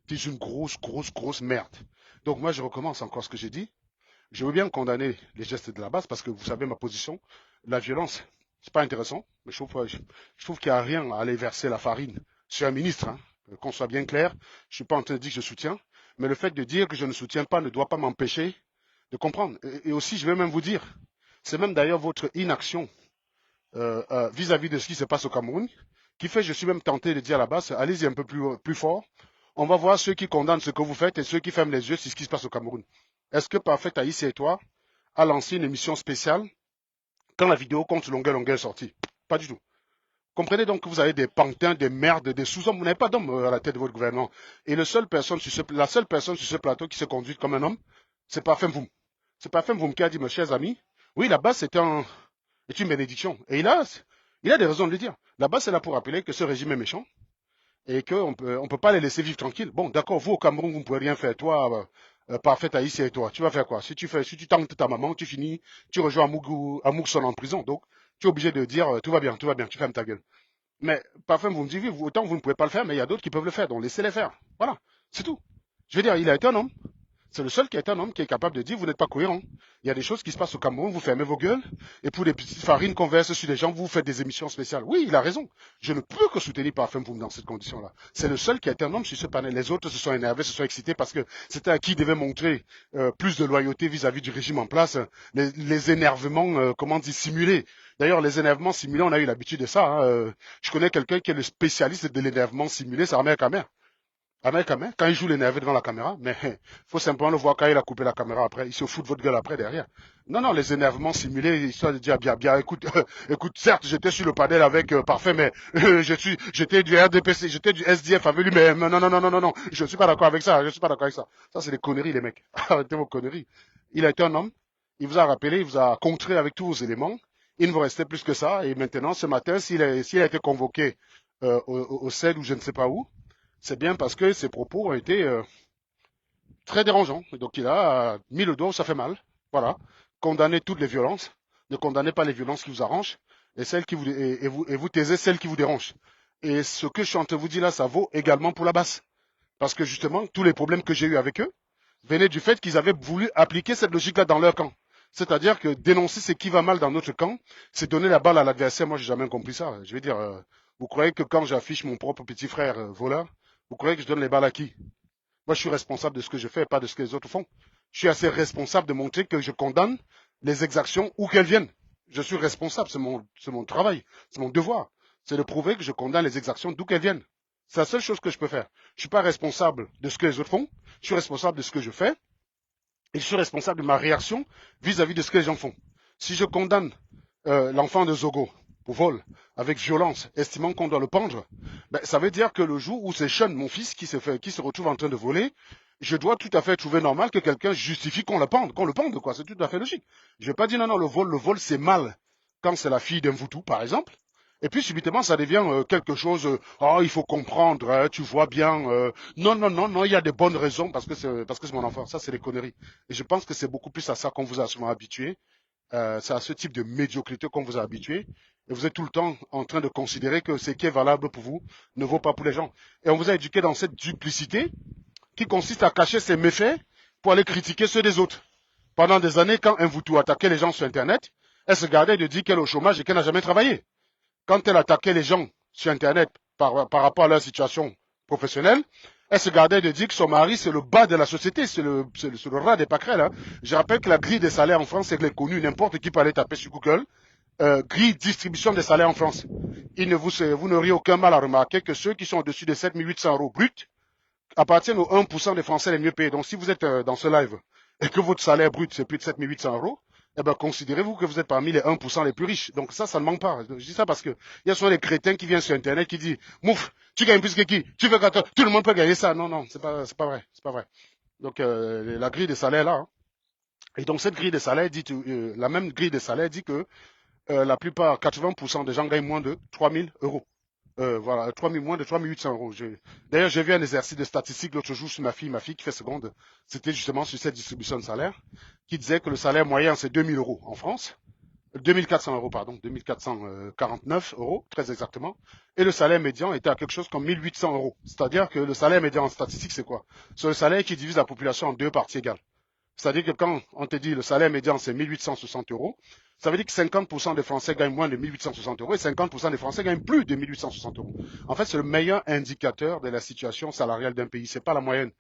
Tu es une grosse, grosse, grosse merde. Donc moi, je recommence encore ce que j'ai dit. Je veux bien condamner les gestes de la base parce que vous savez ma position. La violence, c'est pas intéressant. Mais je trouve qu'il n'y a rien à aller verser la farine sur un ministre. Hein. Qu'on soit bien clair, je suis pas en train de dire que je soutiens. Mais le fait de dire que je ne soutiens pas ne doit pas m'empêcher de comprendre. Et aussi, je vais même vous dire, c'est même d'ailleurs votre inaction vis-à-vis de ce qui se passe au Cameroun qui fait, je suis même tenté de dire à la base, allez-y un peu plus fort. On va voir ceux qui condamnent ce que vous faites et ceux qui ferment les yeux sur ce qui se passe au Cameroun. Est-ce que Parfait Aïs et toi a lancé une émission spéciale quand la vidéo contre Longueuil est sortie? Pas du tout. Comprenez donc que vous avez des pantins, des merdes, des sous-hommes. Vous n'avez pas d'homme à la tête de votre gouvernement. Et la seule personne sur ce plateau qui se conduit comme un homme, c'est Parfait Mvoum. C'est Parfait Mvoum qui a dit, mes chers amis, oui, là-bas, c'est une bénédiction. Et il a des raisons de le dire. Là-bas, c'est là pour rappeler que ce régime est méchant et qu'on ne peut pas les laisser vivre tranquilles. Bon, d'accord, vous au Cameroun, vous ne pouvez rien faire. Toi, Parfait Haïtien et toi, tu vas faire quoi? Si tu tentes ta maman, tu finis, tu rejoins Amoukson en prison. Donc, tu es obligé de dire tout va bien, tu fermes ta gueule. Mais Parfait, vous me dites, oui, autant vous ne pouvez pas le faire, mais il y a d'autres qui peuvent le faire. Donc, laissez-les faire. Voilà, c'est tout. Je veux dire, il a été un homme. C'est le seul qui est un homme qui est capable de dire vous n'êtes pas cohérent. Il y a des choses qui se passent au Cameroun, vous fermez vos gueules, et pour des petites farines qu'on verse sur les gens, vous faites des émissions spéciales. Oui, il a raison. Je ne peux que soutenir Parfum Poum dans cette condition-là. C'est le seul qui a été un homme sur ce panel. Les autres se sont énervés, se sont excités parce que c'était à qui devait montrer plus de loyauté vis-à-vis du régime en place. Les énervements, comment dire, simulés. D'ailleurs, les énervements simulés, on a eu l'habitude de ça. Hein. Je connais quelqu'un qui est le spécialiste de l'énervement simulé, c'est Ahmed Kamer. Ahmed Kamer, quand il joue l'énervé devant la caméra, mais il faut simplement le voir quand il a coupé la caméra après. Il se fout de votre gueule après derrière. Non, non, les énervements simulés, histoire de dire bien, écoute, écoute, certes, j'étais sur le panel avec Parfait, mais j'étais du RDPC, j'étais du SDF avec lui, mais non, je suis pas d'accord avec ça, je suis pas d'accord avec ça. Ça, c'est des conneries, les mecs. Arrêtez vos conneries. Il a été un homme, il vous a rappelé, il vous a contré avec tous vos éléments. Il ne vous restait plus que ça, et maintenant, ce matin, s'il a été convoqué au CED ou je ne sais pas où, c'est bien parce que ses propos ont été très dérangeants. Et donc il a mis le doigt où ça fait mal. Voilà. Condamnez toutes les violences. Ne condamnez pas les violences qui vous arrangent et vous taisez celles qui vous dérangent. Et ce que je suis en train de vous dire là, ça vaut également pour la basse. Parce que justement, tous les problèmes que j'ai eus avec eux venaient du fait qu'ils avaient voulu appliquer cette logique-là dans leur camp. C'est-à-dire que dénoncer ce qui va mal dans notre camp, c'est donner la balle à l'adversaire. Moi, j'ai jamais compris ça. Je veux dire, vous croyez que quand j'affiche mon propre petit frère voleur, vous croyez que je donne les balles à qui? Moi, je suis responsable de ce que je fais, pas de ce que les autres font. Je suis assez responsable de montrer que je condamne les exactions où qu'elles viennent. Je suis responsable, c'est mon travail, c'est mon devoir. C'est de prouver que je condamne les exactions d'où qu'elles viennent. C'est la seule chose que je peux faire. Je suis pas responsable de ce que les autres font. Je suis responsable de ce que je fais. Et je suis responsable de ma réaction vis-à-vis de ce que les gens font. Si je condamne l'enfant de Zogo pour vol avec violence, estimant qu'on doit le pendre, ben, ça veut dire que le jour où c'est Sean, mon fils, qui se retrouve en train de voler, je dois tout à fait trouver normal que quelqu'un justifie qu'on le pende, quoi. C'est tout à fait logique. Je vais pas dire non, non, le vol c'est mal quand c'est la fille d'un Voutou, par exemple. Et puis subitement, ça devient quelque chose. Oh, il faut comprendre, hein, tu vois bien. Non, non, non, non, il y a des bonnes raisons parce que c'est mon enfant. Ça, c'est des conneries. Et je pense que c'est beaucoup plus à ça qu'on vous a souvent habitué. C'est à ce type de médiocrité qu'on vous a habitué. Et vous êtes tout le temps en train de considérer que ce qui est valable pour vous ne vaut pas pour les gens. Et on vous a éduqué dans cette duplicité qui consiste à cacher ses méfaits pour aller critiquer ceux des autres. Pendant des années, quand un Voutou attaquait les gens sur Internet, elle se gardait de dire qu'elle est au chômage et qu'elle n'a jamais travaillé. Quand elle attaquait les gens sur Internet par rapport à leur situation professionnelle, elle se gardait de dire que son mari, c'est le bas de la société, c'est le rat des pâquerettes. Hein. Je rappelle que la grille des salaires en France, c'est connue, n'importe qui peut aller taper sur Google. Grille distribution des salaires en France. Vous n'auriez aucun mal à remarquer que ceux qui sont au-dessus de 7 800 euros bruts appartiennent aux 1% des Français les mieux payés. Donc si vous êtes dans ce live et que votre salaire brut, c'est plus de 7 800 euros, eh ben, considérez-vous que vous êtes parmi les 1% les plus riches. Donc ça ne manque pas. Je dis ça parce que il y a souvent des crétins qui viennent sur Internet qui disent, mouf, tu gagnes plus que qui? Tu veux que tout le monde peut gagner ça? Non, non, c'est pas vrai. C'est pas vrai. Donc, la grille des salaires là. Hein. Et donc, cette grille des salaires dit, la même grille des salaires dit que, la plupart, 80% des gens gagnent moins de 3 000 euros. Voilà, 3 000, moins de 3 800 euros. D'ailleurs, j'ai vu un exercice de statistique l'autre jour sur ma fille qui fait seconde. C'était justement sur cette distribution de salaire, qui disait que le salaire moyen, c'est 2 000 euros en France. 2400 euros, pardon, 2449 euros, très exactement. Et le salaire médian était à quelque chose comme 1800 euros. C'est-à-dire que le salaire médian en statistique, c'est quoi? C'est le salaire qui divise la population en deux parties égales. C'est-à-dire que quand on te dit le salaire médian, c'est 1860 euros, ça veut dire que 50% des Français gagnent moins de 1860 euros et 50% des Français gagnent plus de 1860 euros. En fait, c'est le meilleur indicateur de la situation salariale d'un pays. C'est pas la moyenne.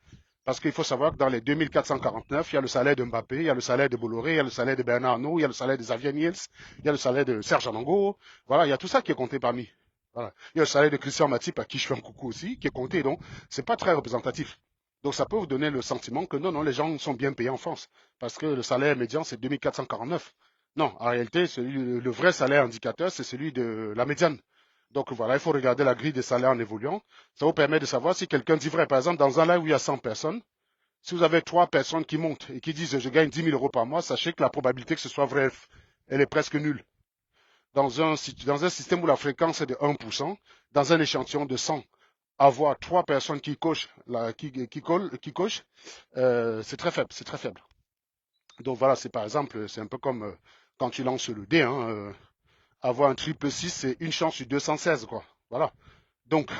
Parce qu'il faut savoir que dans les 2449, il y a le salaire de Mbappé, il y a le salaire de Bolloré, il y a le salaire de Bernard Arnault, il y a le salaire de Xavier Niels, il y a le salaire de Serge Anango. Voilà, il y a tout ça qui est compté parmi. Voilà. Il y a le salaire de Christian Matip, à qui je fais un coucou aussi, qui est compté. Donc, c'est pas très représentatif. Donc, ça peut vous donner le sentiment que non, non, les gens sont bien payés en France. Parce que le salaire médian, c'est 2449. Non, en réalité, le vrai salaire indicateur, c'est celui de la médiane. Donc voilà, il faut regarder la grille des salaires en évoluant. Ça vous permet de savoir si quelqu'un dit vrai. Par exemple, dans un live où il y a 100 personnes, si vous avez 3 personnes qui montent et qui disent je gagne 10 000 euros par mois, sachez que la probabilité que ce soit vrai, elle est presque nulle. Dans un système où la fréquence est de 1%, dans un échantillon de 100, avoir 3 personnes qui cochent, c'est très faible, c'est très faible. Donc voilà, c'est par exemple, c'est un peu comme quand tu lances le dé, hein, avoir un triple 6, c'est une chance sur 216, quoi. Voilà. Donc,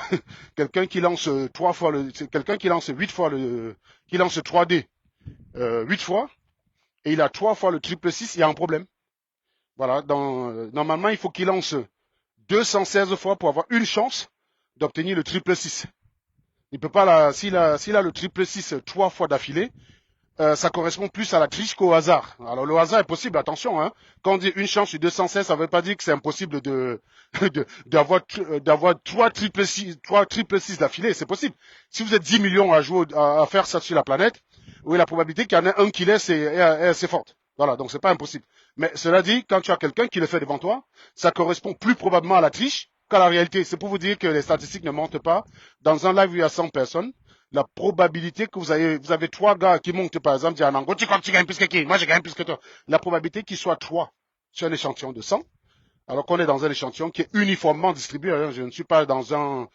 quelqu'un qui lance quelqu'un qui lance 8 fois qui lance 3D 8 fois, et il a 3 fois le triple 6, il y a un problème. Voilà. Normalement, il faut qu'il lance 216 fois pour avoir une chance d'obtenir le triple 6. Il peut pas, s'il a le triple 6 3 fois d'affilée, ça correspond plus à la triche qu'au hasard. Alors le hasard est possible, attention, hein. Quand on dit une chance sur 216, ça ne veut pas dire que c'est impossible d'avoir 3 triple 6 d'affilée, c'est possible. Si vous êtes 10 millions à faire ça sur la planète, oui, la probabilité qu'il y en ait un qui laisse est assez forte. Voilà, donc c'est pas impossible. Mais cela dit, quand tu as quelqu'un qui le fait devant toi, ça correspond plus probablement à la triche qu'à la réalité. C'est pour vous dire que les statistiques ne mentent pas. Dans un live où il y a 100 personnes, la probabilité que vous avez 3 gars qui montent, par exemple, dire, Anango, tu crois que tu gagnes plus que qui? Moi, je gagne plus que toi. La probabilité qu'il soit 3 sur un échantillon de 100, alors qu'on est dans un échantillon qui est uniformément distribué. Hein. Je suis pas dans un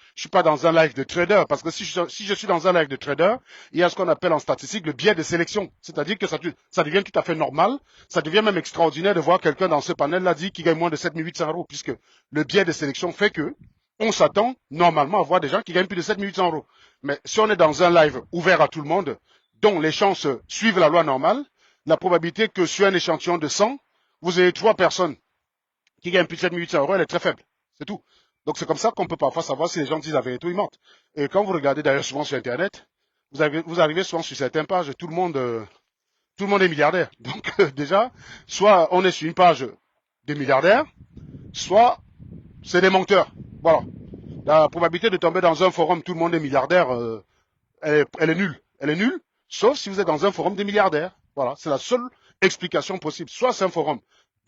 live de trader, parce que si je suis dans un live de trader, il y a ce qu'on appelle en statistique le biais de sélection. C'est-à-dire que ça devient tout à fait normal, ça devient même extraordinaire de voir quelqu'un dans ce panel-là dire qu'il gagne moins de 7 800 euros, puisque le biais de sélection fait que on s'attend normalement à voir des gens qui gagnent plus de 7 800 euros. Mais si on est dans un live ouvert à tout le monde, dont les chances suivent la loi normale, la probabilité que sur un échantillon de 100, vous ayez 3 personnes qui gagnent plus de 7 800 euros, elle est très faible. C'est tout. Donc c'est comme ça qu'on peut parfois savoir si les gens disent la vérité ou ils mentent. Et quand vous regardez d'ailleurs souvent sur Internet, vous arrivez souvent sur certaines pages, tout le monde est milliardaire. Donc déjà, soit on est sur une page des milliardaires, soit c'est des menteurs. Voilà. La probabilité de tomber dans un forum tout le monde est milliardaire, elle est nulle. Elle est nulle, sauf si vous êtes dans un forum des milliardaires. Voilà, c'est la seule explication possible. Soit c'est un forum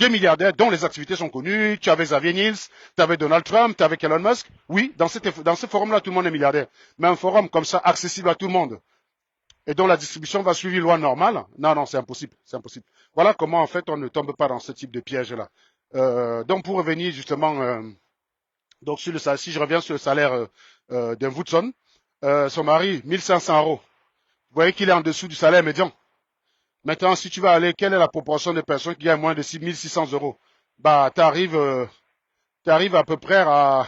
des milliardaires dont les activités sont connues. Tu avais Xavier Niels, tu avais Donald Trump, tu avais Elon Musk. Oui, dans ce forum-là, tout le monde est milliardaire. Mais un forum comme ça, accessible à tout le monde, et dont la distribution va suivre une loi normale, non, non, c'est impossible, c'est impossible. Voilà comment, en fait, on ne tombe pas dans ce type de piège-là. Donc, pour revenir justement, donc sur le salaire, si je reviens sur le salaire d'un Woodson, son mari, 1500 euros. Vous voyez qu'il est en dessous du salaire médian. Maintenant, si tu vas aller, quelle est la proportion de personnes qui gagnent moins de 6600 euros? Bah, tu arrives à peu près à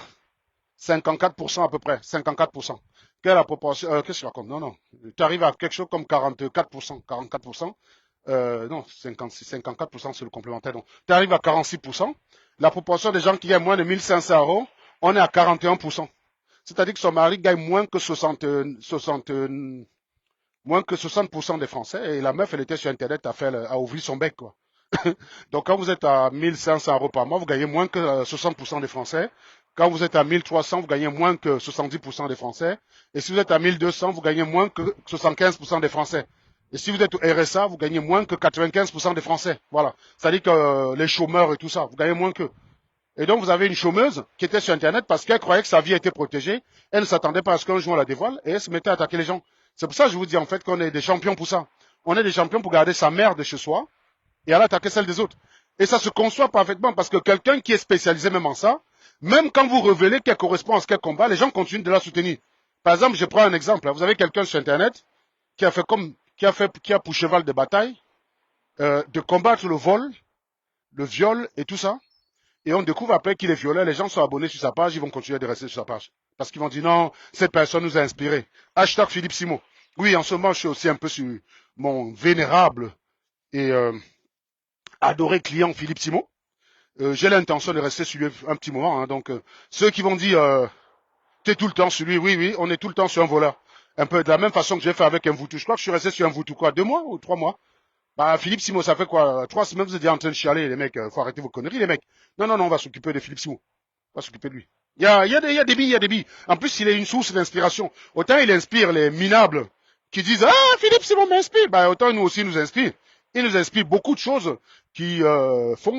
54% à peu près, 54%. Quelle est la proportion? Qu'est-ce que je raconte? Non, non. Tu arrives à quelque chose comme 44%, 44%. Non, 56, 54%, c'est le complémentaire. Donc, tu arrives à 46%. La proportion des gens qui gagnent moins de 1500 euros, on est à 41%. C'est-à-dire que son mari gagne moins que 60% des Français. Et la meuf, elle était sur Internet à ouvrir son bec, quoi. Donc, quand vous êtes à 1500 euros par mois, vous gagnez moins que 60% des Français. Quand vous êtes à 1300, vous gagnez moins que 70% des Français. Et si vous êtes à 1200, vous gagnez moins que 75% des Français. Et si vous êtes au RSA, vous gagnez moins que 95% des Français. Voilà. C'est-à-dire que les chômeurs et tout ça, vous gagnez moins qu'eux. Et donc, vous avez une chômeuse qui était sur Internet parce qu'elle croyait que sa vie était protégée. Elle ne s'attendait pas à ce qu'un jour on la dévoile et elle se mettait à attaquer les gens. C'est pour ça que je vous dis en fait qu'on est des champions pour ça. On est des champions pour garder sa mère de chez soi et aller attaquer celle des autres. Et ça se conçoit parfaitement parce que quelqu'un qui est spécialisé même en ça, même quand vous révélez qu'elle correspond à ce qu'elle combat, les gens continuent de la soutenir. Par exemple, je prends un exemple. Vous avez quelqu'un sur Internet qui a pour cheval de bataille de combattre le vol, le viol et tout ça. Et on découvre après qu'il est violé, les gens sont abonnés sur sa page, ils vont continuer de rester sur sa page. Parce qu'ils vont dire non, cette personne nous a inspirés. Hashtag Philippe Simon. Oui, en ce moment, je suis aussi un peu sur mon vénérable et adoré client Philippe Simon. J'ai l'intention de rester sur lui un petit moment. Hein, donc, ceux qui vont dire t'es tout le temps sur lui, oui, oui, on est tout le temps sur un voleur. Un peu de la même façon que j'ai fait avec un Voutou. Je crois que je suis resté sur un Voutou quoi, 2 mois ou 3 mois. Bah, Philippe Simon, ça fait quoi? 3 semaines, vous êtes en train de chialer, les mecs. Faut arrêter vos conneries, les mecs. Non, non, non, on va s'occuper de Philippe Simon. On va s'occuper de lui. Il y a des billes, il y a des billes. En plus, il est une source d'inspiration. Autant il inspire les minables qui disent ah, Philippe Simon m'inspire. Bah, autant nous aussi nous inspire. Il nous inspire beaucoup de choses qui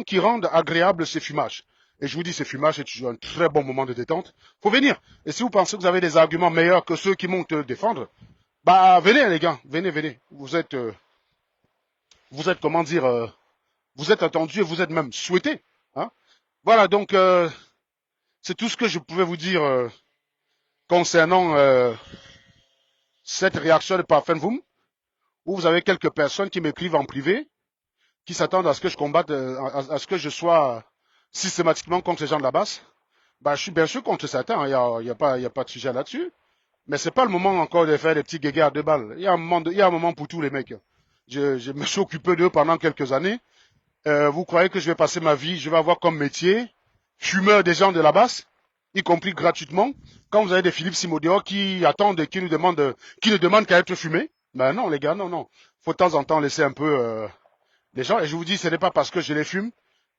qui rendent agréable ces fumages. Et je vous dis, ces fumages, c'est toujours un très bon moment de détente. Faut venir. Et si vous pensez que vous avez des arguments meilleurs que ceux qui montent défendre, bah, venez, les gars. Venez, venez. Vous êtes comment dire, vous êtes attendu et vous êtes même souhaité. Hein. Voilà, donc c'est tout ce que je pouvais vous dire concernant cette réaction de Parfait Voum, où vous avez quelques personnes qui m'écrivent en privé, qui s'attendent à ce que je combatte, à ce que je sois systématiquement contre les gens de la basse. Bah, je suis bien sûr contre certains, il y a pas de sujet là-dessus. Mais c'est pas le moment encore de faire des petits guéguerres à 2 balles. Il y a un moment pour tous les mecs. Je me suis occupé d'eux pendant quelques années. Vous croyez que je vais passer ma vie, je vais avoir comme métier fumeur des gens de la basse, y compris gratuitement, quand vous avez des Philippe Simodéo qui attendent et qui ne demandent qu'à être fumés? Ben non, les gars, non, non. Faut de temps en temps laisser un peu les gens. Et je vous dis, ce n'est pas parce que je les fume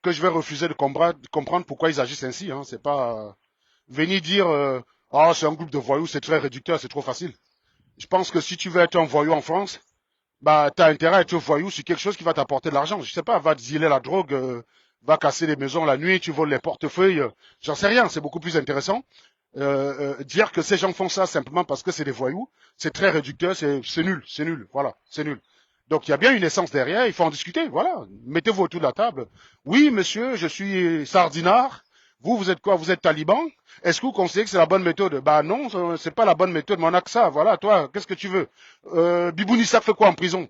que je vais refuser de comprendre pourquoi ils agissent ainsi. Hein. C'est pas venir dire ah, c'est un groupe de voyous, c'est très réducteur, c'est trop facile. Je pense que si tu veux être un voyou en France, bah, tu as intérêt à être voyou sur quelque chose qui va t'apporter de l'argent. Je sais pas, va dealer la drogue, va casser les maisons la nuit, tu voles les portefeuilles, j'en sais rien, c'est beaucoup plus intéressant. Dire que ces gens font ça simplement parce que c'est des voyous, c'est très réducteur, c'est nul, voilà, c'est nul. Donc il y a bien une essence derrière, il faut en discuter, voilà. Mettez-vous autour de la table. Oui, monsieur, je suis sardinard. Vous êtes quoi? Vous êtes taliban? Est-ce que vous considérez que c'est la bonne méthode? Bah non, c'est pas la bonne méthode, mais on a que ça. Voilà, toi, qu'est-ce que tu veux? Bibounissa fait quoi en prison?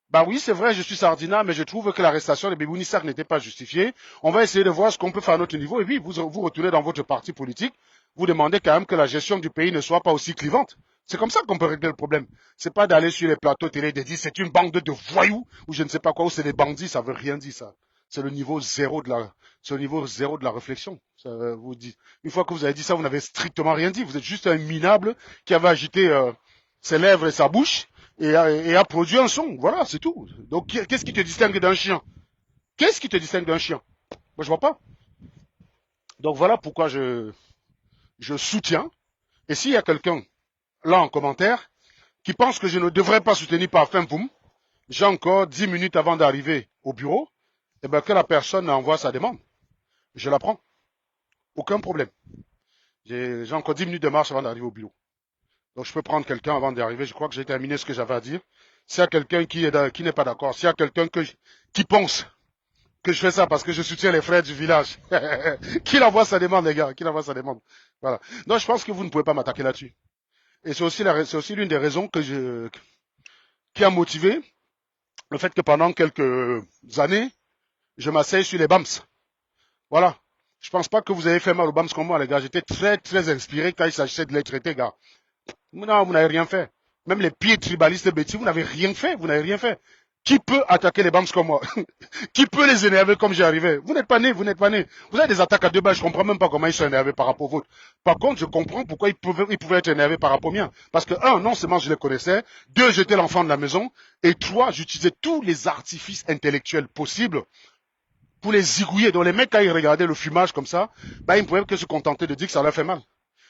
Bah oui, c'est vrai, je suis sardinard, mais je trouve que l'arrestation de Bibounissa n'était pas justifiée. On va essayer de voir ce qu'on peut faire à notre niveau. Et puis, vous retournez dans votre parti politique. Vous demandez quand même que la gestion du pays ne soit pas aussi clivante. C'est comme ça qu'on peut régler le problème. C'est pas d'aller sur les plateaux télé et de dire c'est une bande de voyous ou je ne sais pas quoi, ou c'est des bandits, ça veut rien dire ça. C'est le niveau zéro de la réflexion. Ça, vous dit. Une fois que vous avez dit ça, vous n'avez strictement rien dit. Vous êtes juste un minable qui avait agité ses lèvres et sa bouche et a produit un son. Voilà, c'est tout. Donc, qu'est-ce qui te distingue d'un chien? Qu'est-ce qui te distingue d'un chien? Moi, je vois pas. Donc, voilà pourquoi je soutiens. Et s'il y a quelqu'un, là, en commentaire, qui pense que je ne devrais pas soutenir Parfait Voum, j'ai encore 10 minutes avant d'arriver au bureau. eh ben, que la personne envoie sa demande. Je la prends. Aucun problème. J'ai encore 10 minutes de marche avant d'arriver au bureau. Donc, je peux prendre quelqu'un avant d'y arriver. Je crois que j'ai terminé ce que j'avais à dire. S'il y a quelqu'un qui n'est pas d'accord, s'il y a quelqu'un qui pense que je fais ça parce que je soutiens les frères du village, qu'il envoie sa demande, les gars, qu'il envoie sa demande. Voilà. Donc, je pense que vous ne pouvez pas m'attaquer là-dessus. Et c'est aussi l'une des raisons qui a motivé le fait que pendant quelques années, je m'asseye sur les BAMS. Voilà. Je pense pas que vous avez fait mal aux BAMS comme moi, les gars. J'étais très, très inspiré quand il s'agissait de les traiter, gars. Non, vous n'avez rien fait. Même les pieds tribalistes bêtis, vous n'avez rien fait. Vous n'avez rien fait. Qui peut attaquer les BAMS comme moi? Qui peut les énerver comme j'ai arrivé? Vous n'êtes pas né, vous n'êtes pas né. Vous avez des attaques à deux balles, je comprends même pas comment ils sont énervés par rapport aux vôtres. Par contre, je comprends pourquoi ils pouvaient être énervés par rapport aux miens. Parce que, un, non seulement je les connaissais, deux, j'étais l'enfant de la maison, et trois, j'utilisais tous les artifices intellectuels possibles pour les zigouiller. Donc les mecs, quand ils regardaient le fumage comme ça, bah, ils ne pouvaient que se contenter de dire que ça leur fait mal.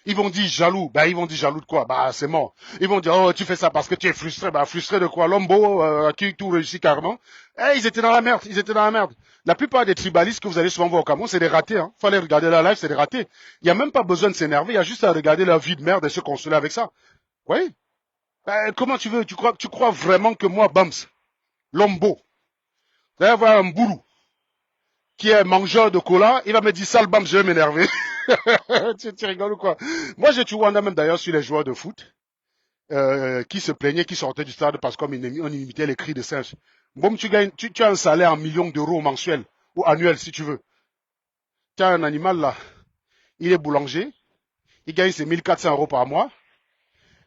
Ils vont dire jaloux. Bah, ils vont dire jaloux de quoi? Bah, c'est mort. Ils vont dire, oh, tu fais ça parce que tu es frustré. Bah, frustré de quoi? L'Ombo, qui tout réussit carrément. Eh, ils étaient dans la merde. Ils étaient dans la merde. La plupart des tribalistes que vous allez souvent voir au Cameroun, c'est des ratés, hein. Fallait regarder la live, c'est des ratés. Il n'y a même pas besoin de s'énerver. Il y a juste à regarder leur vie de merde et se consoler avec ça. Oui. Bah, comment tu veux? Tu crois vraiment que moi, Bams, Lombo, vous allez voir un boulou qui est mangeur de cola, il va me dire, sale Bams, je vais m'énerver. Tu rigoles ou quoi? Moi, j'ai toujours même d'ailleurs sur les joueurs de foot qui se plaignaient, qui sortaient du stade parce qu'on imitait les cris de singe. Bon, tu as un salaire en millions d'euros mensuel ou annuel si tu veux. Tu as un animal là, il est boulanger, il gagne ses 1400 € par mois,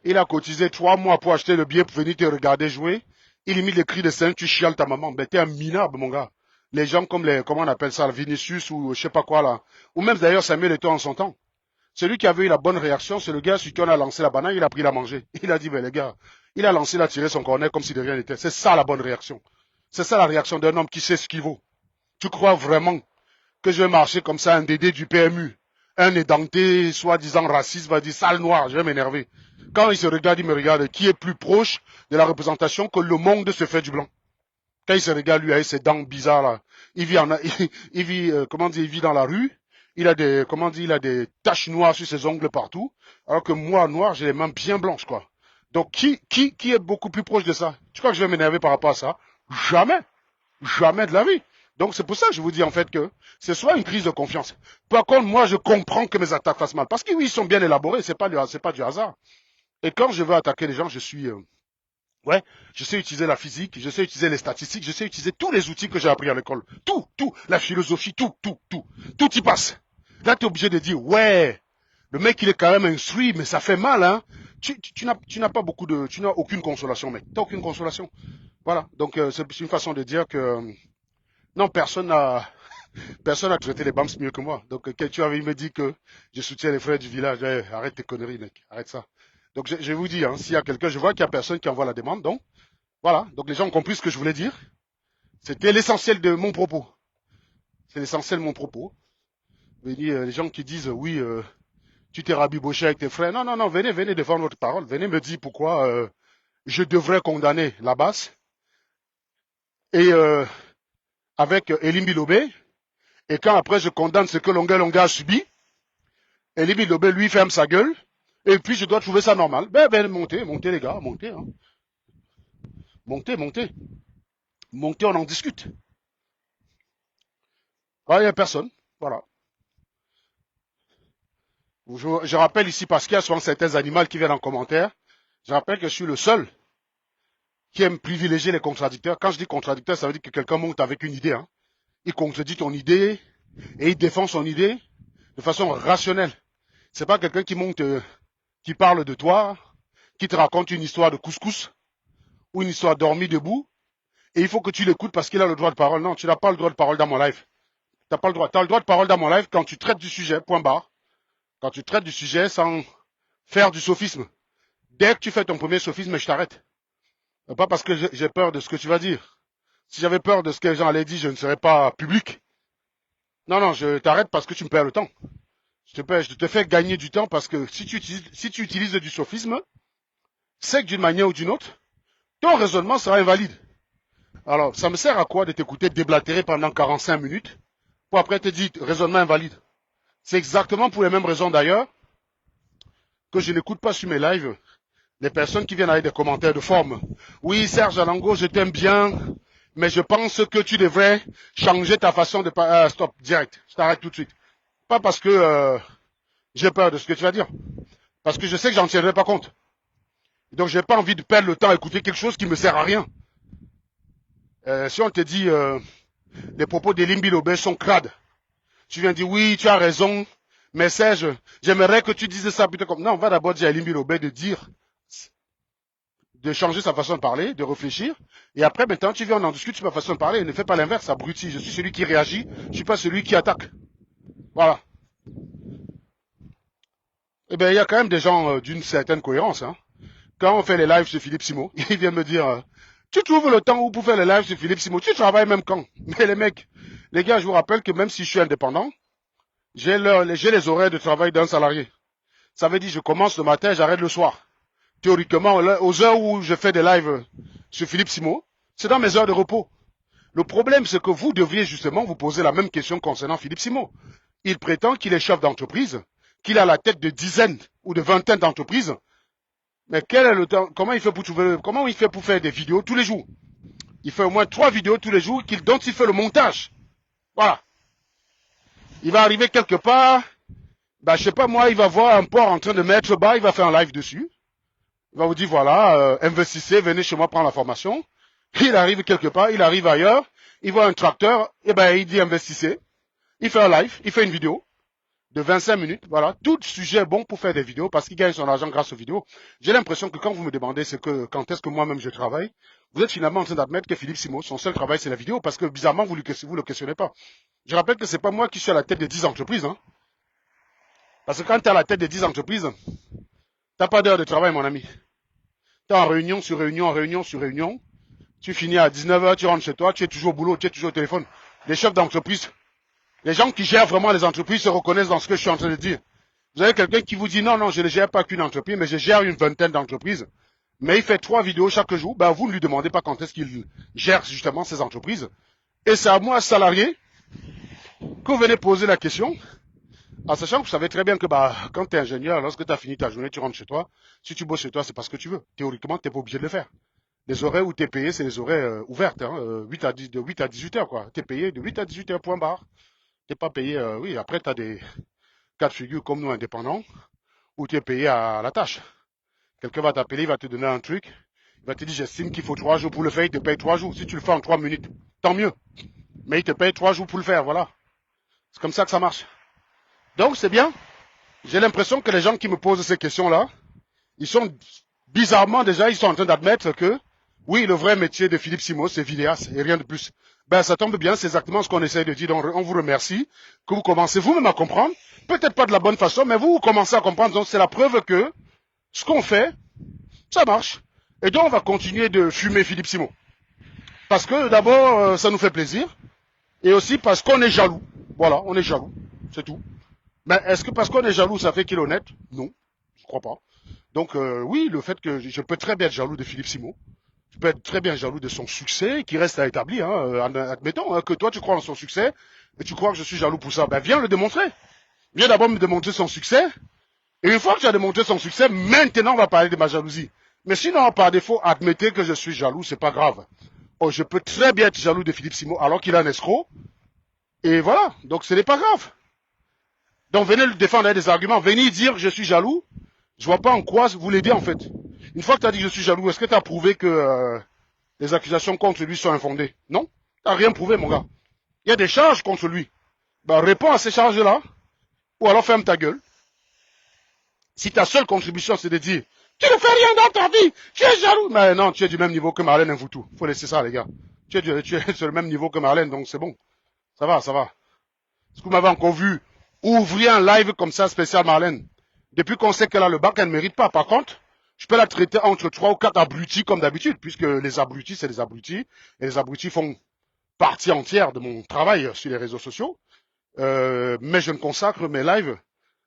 il a cotisé 3 mois pour acheter le billet pour venir te regarder jouer, il imite les cris de singe, tu chiales ta maman. Ben, t'es un minable, mon gars. Les gens comme comment on appelle ça, Vinicius ou je sais pas quoi là, ou même d'ailleurs Samuel Eto'o en son temps. Celui qui avait eu la bonne réaction, c'est le gars sur qui on a lancé la banane, il a pris la manger. Il a dit, ben les gars, il a lancé, il a tiré son cornet comme si de rien n'était. C'est ça la bonne réaction. C'est ça la réaction d'un homme qui sait ce qu'il vaut. Tu crois vraiment que je vais marcher comme ça, un dédé du PMU, un édenté, soi-disant raciste, va dire sale noir, je vais m'énerver. Quand il se regarde, il me regarde, qui est plus proche de la représentation que le monde se fait du blanc. Quand il se regarde, lui, avec ses dents bizarres là, il vit, il vit dans la rue, il a il a des taches noires sur ses ongles partout, alors que moi, noir, j'ai les mains bien blanches, quoi. Donc, qui est beaucoup plus proche de ça? Tu crois que je vais m'énerver par rapport à ça? Jamais. Jamais de la vie. Donc, c'est pour ça que je vous dis, en fait, que c'est soit une crise de confiance. Par contre, moi, je comprends que mes attaques fassent mal. Parce que oui, ils sont bien élaborés, c'est pas du hasard. Et quand je veux attaquer les gens, ouais, je sais utiliser la physique, je sais utiliser les statistiques, je sais utiliser tous les outils que j'ai appris à l'école. Tout, la philosophie, tout y passe. Là, tu es obligé de dire, ouais, le mec, il est quand même instruit, mais ça fait mal, hein. Tu n'as pas tu n'as aucune consolation, mec. Tu n'as aucune consolation. Voilà. Donc, c'est une façon de dire que, non, personne n'a traité les BAMS mieux que moi. Donc, quand tu avais me dit que je soutiens les frères du village, arrête tes conneries, mec. Arrête ça. Donc, je vous dis, hein, s'il y a quelqu'un, je vois qu'il y a personne qui envoie la demande, donc, voilà, donc les gens ont compris ce que je voulais dire. C'était l'essentiel de mon propos. C'est l'essentiel de mon propos. Les gens qui disent oui, tu t'es rabiboché avec tes frères. Non, non, non, venez défendre votre parole. Venez me dire pourquoi je devrais condamner la basse et avec Elim Bilobé. Et quand après je condamne ce que Longa a subi, Elim Bilobé lui ferme sa gueule. Et puis je dois trouver ça normal. Ben montez les gars, montez, hein. Montez, on en discute. Il n'y a personne. Voilà. Je rappelle ici, parce qu'il y a souvent certains animaux qui viennent en commentaire, je rappelle que je suis le seul qui aime privilégier les contradicteurs. Quand je dis contradicteur, ça veut dire que quelqu'un monte avec une idée. Hein. Il contredit ton idée et il défend son idée de façon rationnelle. C'est pas quelqu'un qui monte, qui parle de toi, qui te raconte une histoire de couscous ou une histoire dormie debout et il faut que tu l'écoutes parce qu'il a le droit de parole. Non, tu n'as pas le droit de parole dans mon live. T'as pas le droit. Tu as le droit de parole dans mon live quand tu traites du sujet, point barre. Quand tu traites du sujet sans faire du sophisme. Dès que tu fais ton premier sophisme, je t'arrête. Pas parce que j'ai peur de ce que tu vas dire. Si j'avais peur de ce que les gens allaient dire, je ne serais pas public. Non, non, je t'arrête parce que tu me perds le temps. Je te fais gagner du temps parce que si tu utilises du sophisme, c'est que d'une manière ou d'une autre, ton raisonnement sera invalide. Alors, ça me sert à quoi de t'écouter déblatérer pendant 45 minutes pour après te dire raisonnement invalide? C'est exactement pour les mêmes raisons d'ailleurs que je n'écoute pas sur mes lives les personnes qui viennent avec des commentaires de forme. Oui, Serge Alango, je t'aime bien, mais je pense que tu devrais changer ta façon de parler. Stop, direct, je t'arrête tout de suite. Pas parce que j'ai peur de ce que tu vas dire, parce que je sais que j'en tiendrai pas compte. Donc, j'ai pas envie de perdre le temps à écouter quelque chose qui me sert à rien. Si on te dit les propos d'Elimbi Lobé sont crades, tu viens dire oui, tu as raison, mais Serge, j'aimerais que tu dises ça plutôt comme... Non, on va d'abord dire à Elimbi Lobé de dire, de changer sa façon de parler, de réfléchir, et après maintenant tu viens, on en discute sur ma façon de parler, et ne fais pas l'inverse, abruti. Je suis celui qui réagit, je suis pas celui qui attaque. Voilà. Eh bien, il y a quand même des gens d'une certaine cohérence. Hein. Quand on fait les lives sur Philippe Simo, il vient me dire, tu trouves le temps où pour faire les lives sur Philippe Simo, tu travailles même quand? Mais les mecs, les gars, je vous rappelle que même si je suis indépendant, j'ai les horaires de travail d'un salarié. Ça veut dire je commence le matin, j'arrête le soir. Théoriquement, aux heures où je fais des lives sur Philippe Simo, c'est dans mes heures de repos. Le problème, c'est que vous devriez justement vous poser la même question concernant Philippe Simo. Il prétend qu'il est chef d'entreprise, qu'il a la tête de dizaines ou de vingtaines d'entreprises. Mais quel est le temps? Comment il fait pour faire des vidéos tous les jours? Il fait au moins 3 vidéos tous les jours dont il fait le montage. Voilà. Il va arriver quelque part, je sais pas moi, il va voir un port en train de mettre bas, il va faire un live dessus. Il va vous dire voilà, investissez, venez chez moi prendre la formation. Il arrive quelque part, il arrive ailleurs, il voit un tracteur, il dit investissez. Il fait un live, il fait une vidéo de 25 minutes, voilà. Tout sujet est bon pour faire des vidéos parce qu'il gagne son argent grâce aux vidéos. J'ai l'impression que quand vous me demandez quand est-ce que moi-même je travaille, vous êtes finalement en train d'admettre que Philippe Simo, son seul travail c'est la vidéo parce que bizarrement vous le questionnez pas. Je rappelle que c'est pas moi qui suis à la tête de 10 entreprises, hein. Parce que quand tu es à la tête de 10 entreprises, t'as pas d'heure de travail, mon ami. Tu es en réunion sur réunion, en réunion sur réunion. Tu finis à 19h, tu rentres chez toi, tu es toujours au boulot, tu es toujours au téléphone. Les chefs d'entreprise, les gens qui gèrent vraiment les entreprises se reconnaissent dans ce que je suis en train de dire. Vous avez quelqu'un qui vous dit non, je ne gère pas qu'une entreprise, mais je gère une vingtaine d'entreprises. Mais il fait 3 vidéos chaque jour, vous ne lui demandez pas quand est-ce qu'il gère justement ces entreprises. Et c'est à moi, salarié, que vous venez poser la question, en sachant que vous savez très bien que quand tu es ingénieur, lorsque tu as fini ta journée, tu rentres chez toi. Si tu bosses chez toi, c'est parce que tu veux. Théoriquement, tu n'es pas obligé de le faire. Les horaires où tu es payé, c'est les horaires ouvertes, hein, 8 à 10, de 8 à 18 heures, quoi. Tu es payé de 8 à 18 heures, point barre. Tu n'es pas payé, oui, après tu as des cas de figure comme nous indépendants, où tu es payé à la tâche. Quelqu'un va t'appeler, il va te donner un truc, il va te dire j'estime qu'il faut 3 jours pour le faire, il te paye 3 jours. Si tu le fais en 3 minutes, tant mieux. Mais il te paye 3 jours pour le faire, voilà. C'est comme ça que ça marche. Donc c'est bien. J'ai l'impression que les gens qui me posent ces questions-là, ils sont bizarrement déjà, ils sont en train d'admettre que oui, le vrai métier de Philippe Simo, c'est vidéaste et rien de plus. Ça tombe bien, c'est exactement ce qu'on essaie de dire. Donc, on vous remercie, que vous commencez vous-même à comprendre. Peut-être pas de la bonne façon, mais vous commencez à comprendre. Donc, c'est la preuve que ce qu'on fait, ça marche. Et donc, on va continuer de fumer Philippe Simo. Parce que d'abord, ça nous fait plaisir. Et aussi parce qu'on est jaloux. Voilà, on est jaloux. C'est tout. Mais est-ce que parce qu'on est jaloux, ça fait qu'il est honnête? Non, je crois pas. Donc oui, le fait que je peux très bien être jaloux de Philippe Simo, je peux être très bien jaloux de son succès, qui reste à établir. Hein, admettons que toi tu crois en son succès, et tu crois que je suis jaloux pour ça. Viens le démontrer. Viens d'abord me démontrer son succès. Et une fois que tu as démontré son succès, maintenant on va parler de ma jalousie. Mais sinon, par défaut, admettez que je suis jaloux, c'est pas grave. Oh, je peux très bien être jaloux de Philippe Simo alors qu'il est un escroc. Et voilà, donc ce n'est pas grave. Donc venez le défendre avec des arguments, venez dire je suis jaloux. Je vois pas en quoi vous l'aidez en fait. Une fois que tu as dit que je suis jaloux, est-ce que tu as prouvé que les accusations contre lui sont infondées? Non, tu n'as rien prouvé mon gars. Il y a des charges contre lui. Réponds à ces charges-là, ou alors ferme ta gueule. Si ta seule contribution c'est de dire tu ne fais rien dans ta vie, tu es jaloux. Mais non, tu es du même niveau que Marlène Mfoutou. Faut laisser ça les gars. Tu es sur le même niveau que Marlène, donc c'est bon. Ça va, ça va. Est-ce que vous m'avez encore vu ouvrir un live comme ça spécial Marlène? Depuis qu'on sait qu'elle a le bac, elle ne mérite pas. Par contre, je peux la traiter entre 3 ou 4 abrutis comme d'habitude, puisque les abrutis, c'est des abrutis. Et les abrutis font partie entière de mon travail sur les réseaux sociaux. Mais je ne consacre mes lives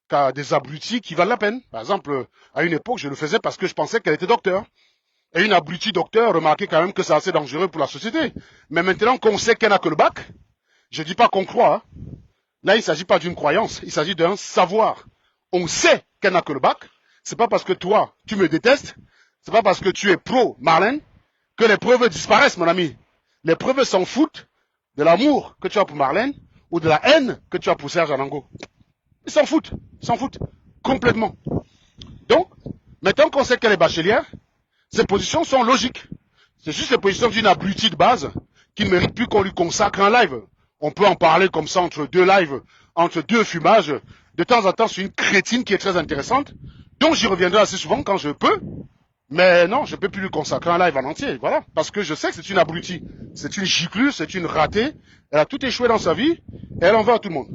qu'à des abrutis qui valent la peine. Par exemple, à une époque, je le faisais parce que je pensais qu'elle était docteur. Et une abrutie docteur, remarquez quand même que c'est assez dangereux pour la société. Mais maintenant qu'on sait qu'elle n'a que le bac, je dis pas qu'on croit, hein. Là, il ne s'agit pas d'une croyance, il s'agit d'un savoir. On sait qu'elle n'a que le bac. C'est pas parce que toi, tu me détestes, c'est pas parce que tu es pro Marlène que les preuves disparaissent, mon ami. Les preuves s'en foutent de l'amour que tu as pour Marlène ou de la haine que tu as pour Serge Anango. Ils s'en foutent complètement. Donc, maintenant qu'on sait qu'elle est bachelière, ses positions sont logiques. C'est juste les positions d'une abrutie de base qui ne mérite plus qu'on lui consacre un live. On peut en parler comme ça entre deux lives, entre deux fumages. De temps en temps, c'est une crétine qui est très intéressante, dont j'y reviendrai assez souvent quand je peux. Mais non, je ne peux plus lui consacrer un live en entier, voilà. Parce que je sais que c'est une abrutie, c'est une giclure, c'est une ratée. Elle a tout échoué dans sa vie, et elle en veut à tout le monde.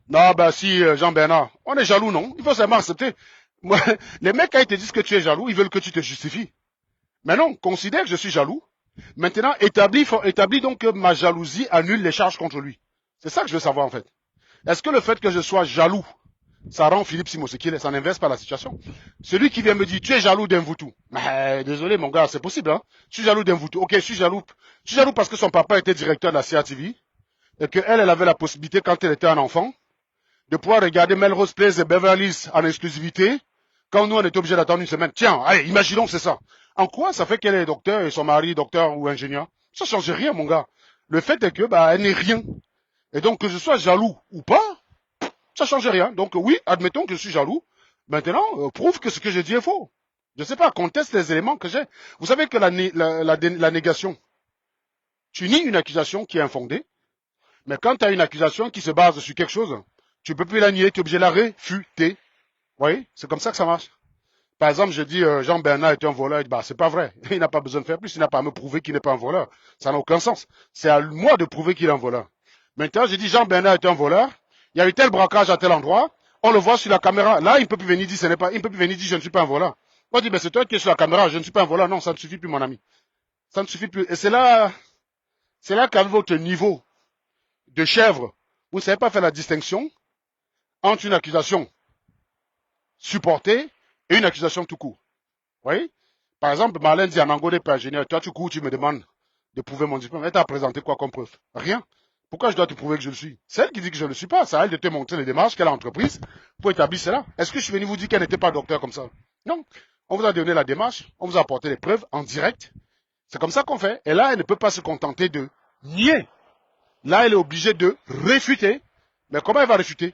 Non, ben si, Jean-Bernard, on est jaloux, non? Il faut seulement accepter. Moi, les mecs, quand ils te disent que tu es jaloux, ils veulent que tu te justifies. Mais non, considère que je suis jaloux. Maintenant, établis donc que ma jalousie annule les charges contre lui. C'est ça que je veux savoir, en fait. Est-ce que le fait que je sois jaloux, ça rend Philippe Simosekile, ça n'inverse pas la situation? Celui qui vient me dire, tu es jaloux d'un Voutou. Mais désolé, mon gars, c'est possible, hein? Je suis jaloux d'un Voutou. Ok, je suis jaloux. Je suis jaloux parce que son papa était directeur de la CATV et qu'elle, elle avait la possibilité, quand elle était un enfant, de pouvoir regarder Melrose Place et Beverly Hills en exclusivité, quand nous, on était obligés d'attendre une semaine. Tiens, allez, imaginons, c'est ça. En quoi ça fait qu'elle est docteur et son mari docteur ou ingénieur? Ça change rien, mon gars. Le fait est que, bah, elle n'est rien. Et donc, que je sois jaloux ou pas, ça change rien. Donc, oui, admettons que je suis jaloux. Maintenant, prouve que ce que je dis est faux. Je sais pas, conteste les éléments que j'ai. Vous savez que la négation, tu nies une accusation qui est infondée, mais quand tu as une accusation qui se base sur quelque chose, tu peux plus la nier, tu es obligé de la réfuter. Vous voyez, c'est comme ça que ça marche. Par exemple, je dis Jean-Bernard est un voleur, il dit, bah, c'est pas vrai. Il n'a pas besoin de faire plus, il n'a pas à me prouver qu'il n'est pas un voleur. Ça n'a aucun sens. C'est à moi de prouver qu'il est un voleur. Maintenant, je dis Jean-Bernard est un voleur, il y a eu tel braquage à tel endroit, on le voit sur la caméra. Là, il ne peut plus venir dire ce n'est pas, il ne peut plus venir dire je ne suis pas un voleur. Moi, je dis, ben, c'est toi qui es sur la caméra, je ne suis pas un voleur. Non, ça ne suffit plus, mon ami. Ça ne suffit plus. Et c'est là qu'avec votre niveau de chèvre, vous ne savez pas faire la distinction entre une accusation supportée et une accusation tout court. Vous voyez? Par exemple, Marlène dit Anango n'est pas ingénieur. Toi, tout court, tu me demandes de prouver mon diplôme. Elle t'a présenté quoi comme preuve? Rien. Pourquoi je dois te prouver que je le suis? C'est elle qui dit que je ne le suis pas. C'est à elle de te montrer les démarches qu'elle a entreprises pour établir cela. Est-ce que je suis venu vous dire qu'elle n'était pas docteur comme ça? Non. On vous a donné la démarche, on vous a apporté les preuves en direct. C'est comme ça qu'on fait. Et là, elle ne peut pas se contenter de nier. Là, elle est obligée de réfuter. Mais comment elle va réfuter?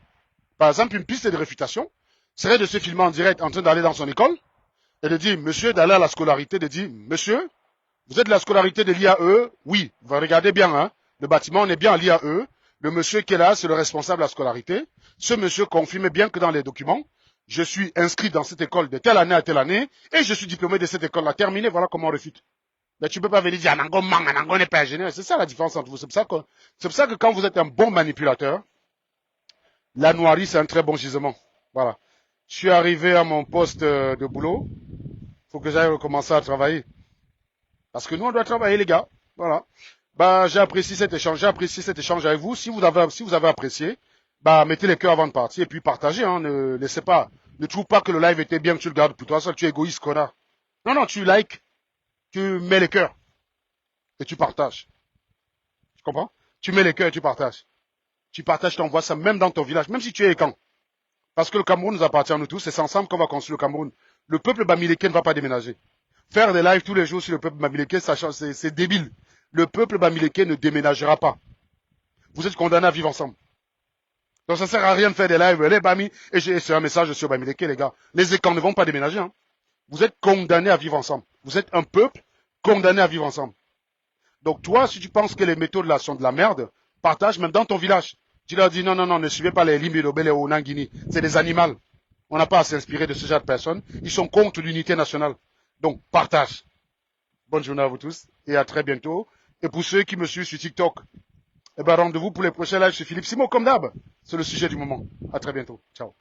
Par exemple, une piste de réfutation serait de se filmer en direct en train d'aller dans son école et de dire, monsieur, d'aller à la scolarité, de dire, monsieur, vous êtes de la scolarité de l'IAE? Oui, vous regardez bien, hein. Le bâtiment, on est bien à l'IAE. Le monsieur qui est là, c'est le responsable de la scolarité. Ce monsieur confirme bien que dans les documents, je suis inscrit dans cette école de telle année à telle année et je suis diplômé de cette école-là. Terminé, voilà comment on réfute. Mais tu peux pas venir dire, Anango n'est pas ingénieur. C'est ça la différence entre vous. C'est pour ça que quand vous êtes un bon manipulateur, la noirie, c'est un très bon gisement. Voilà. Je suis arrivé à mon poste de boulot. Faut que j'aille recommencer à travailler. Parce que nous, on doit travailler, les gars. Voilà. Bah, j'ai apprécié cet échange avec vous. Si vous avez apprécié, bah, mettez les cœurs avant de partir et puis partagez, hein. Ne laissez pas, ne trouve pas que le live était bien que tu le gardes pour toi seul. Tu es égoïste, connard. Non, non, tu likes, tu mets les cœurs et tu partages. Tu comprends? Tu mets les cœurs et tu partages. Tu partages, tu envoies ça même dans ton village, même si tu es écan. Parce que le Cameroun nous appartient à nous tous, c'est ensemble qu'on va construire le Cameroun. Le peuple bamileke ne va pas déménager. Faire des lives tous les jours sur le peuple bamileke, c'est débile. Le peuple bamileke ne déménagera pas. Vous êtes condamnés à vivre ensemble. Donc ça sert à rien de faire des lives, les Bami, et c'est un message sur Bamileke, les gars. Les écans ne vont pas déménager, hein. Vous êtes condamnés à vivre ensemble. Vous êtes un peuple condamné à vivre ensemble. Donc toi, si tu penses que les méthodes là sont de la merde, partage même dans ton village. Tu leur dis non, non, non, ne suivez pas les Limbirobé, les Onangini. C'est des animaux. On n'a pas à s'inspirer de ce genre de personnes. Ils sont contre l'unité nationale. Donc partage. Bonne journée à vous tous et à très bientôt. Et pour ceux qui me suivent sur TikTok, eh ben rendez-vous pour les prochains lives chez Philippe Simo, comme d'hab. C'est le sujet du moment. À très bientôt. Ciao.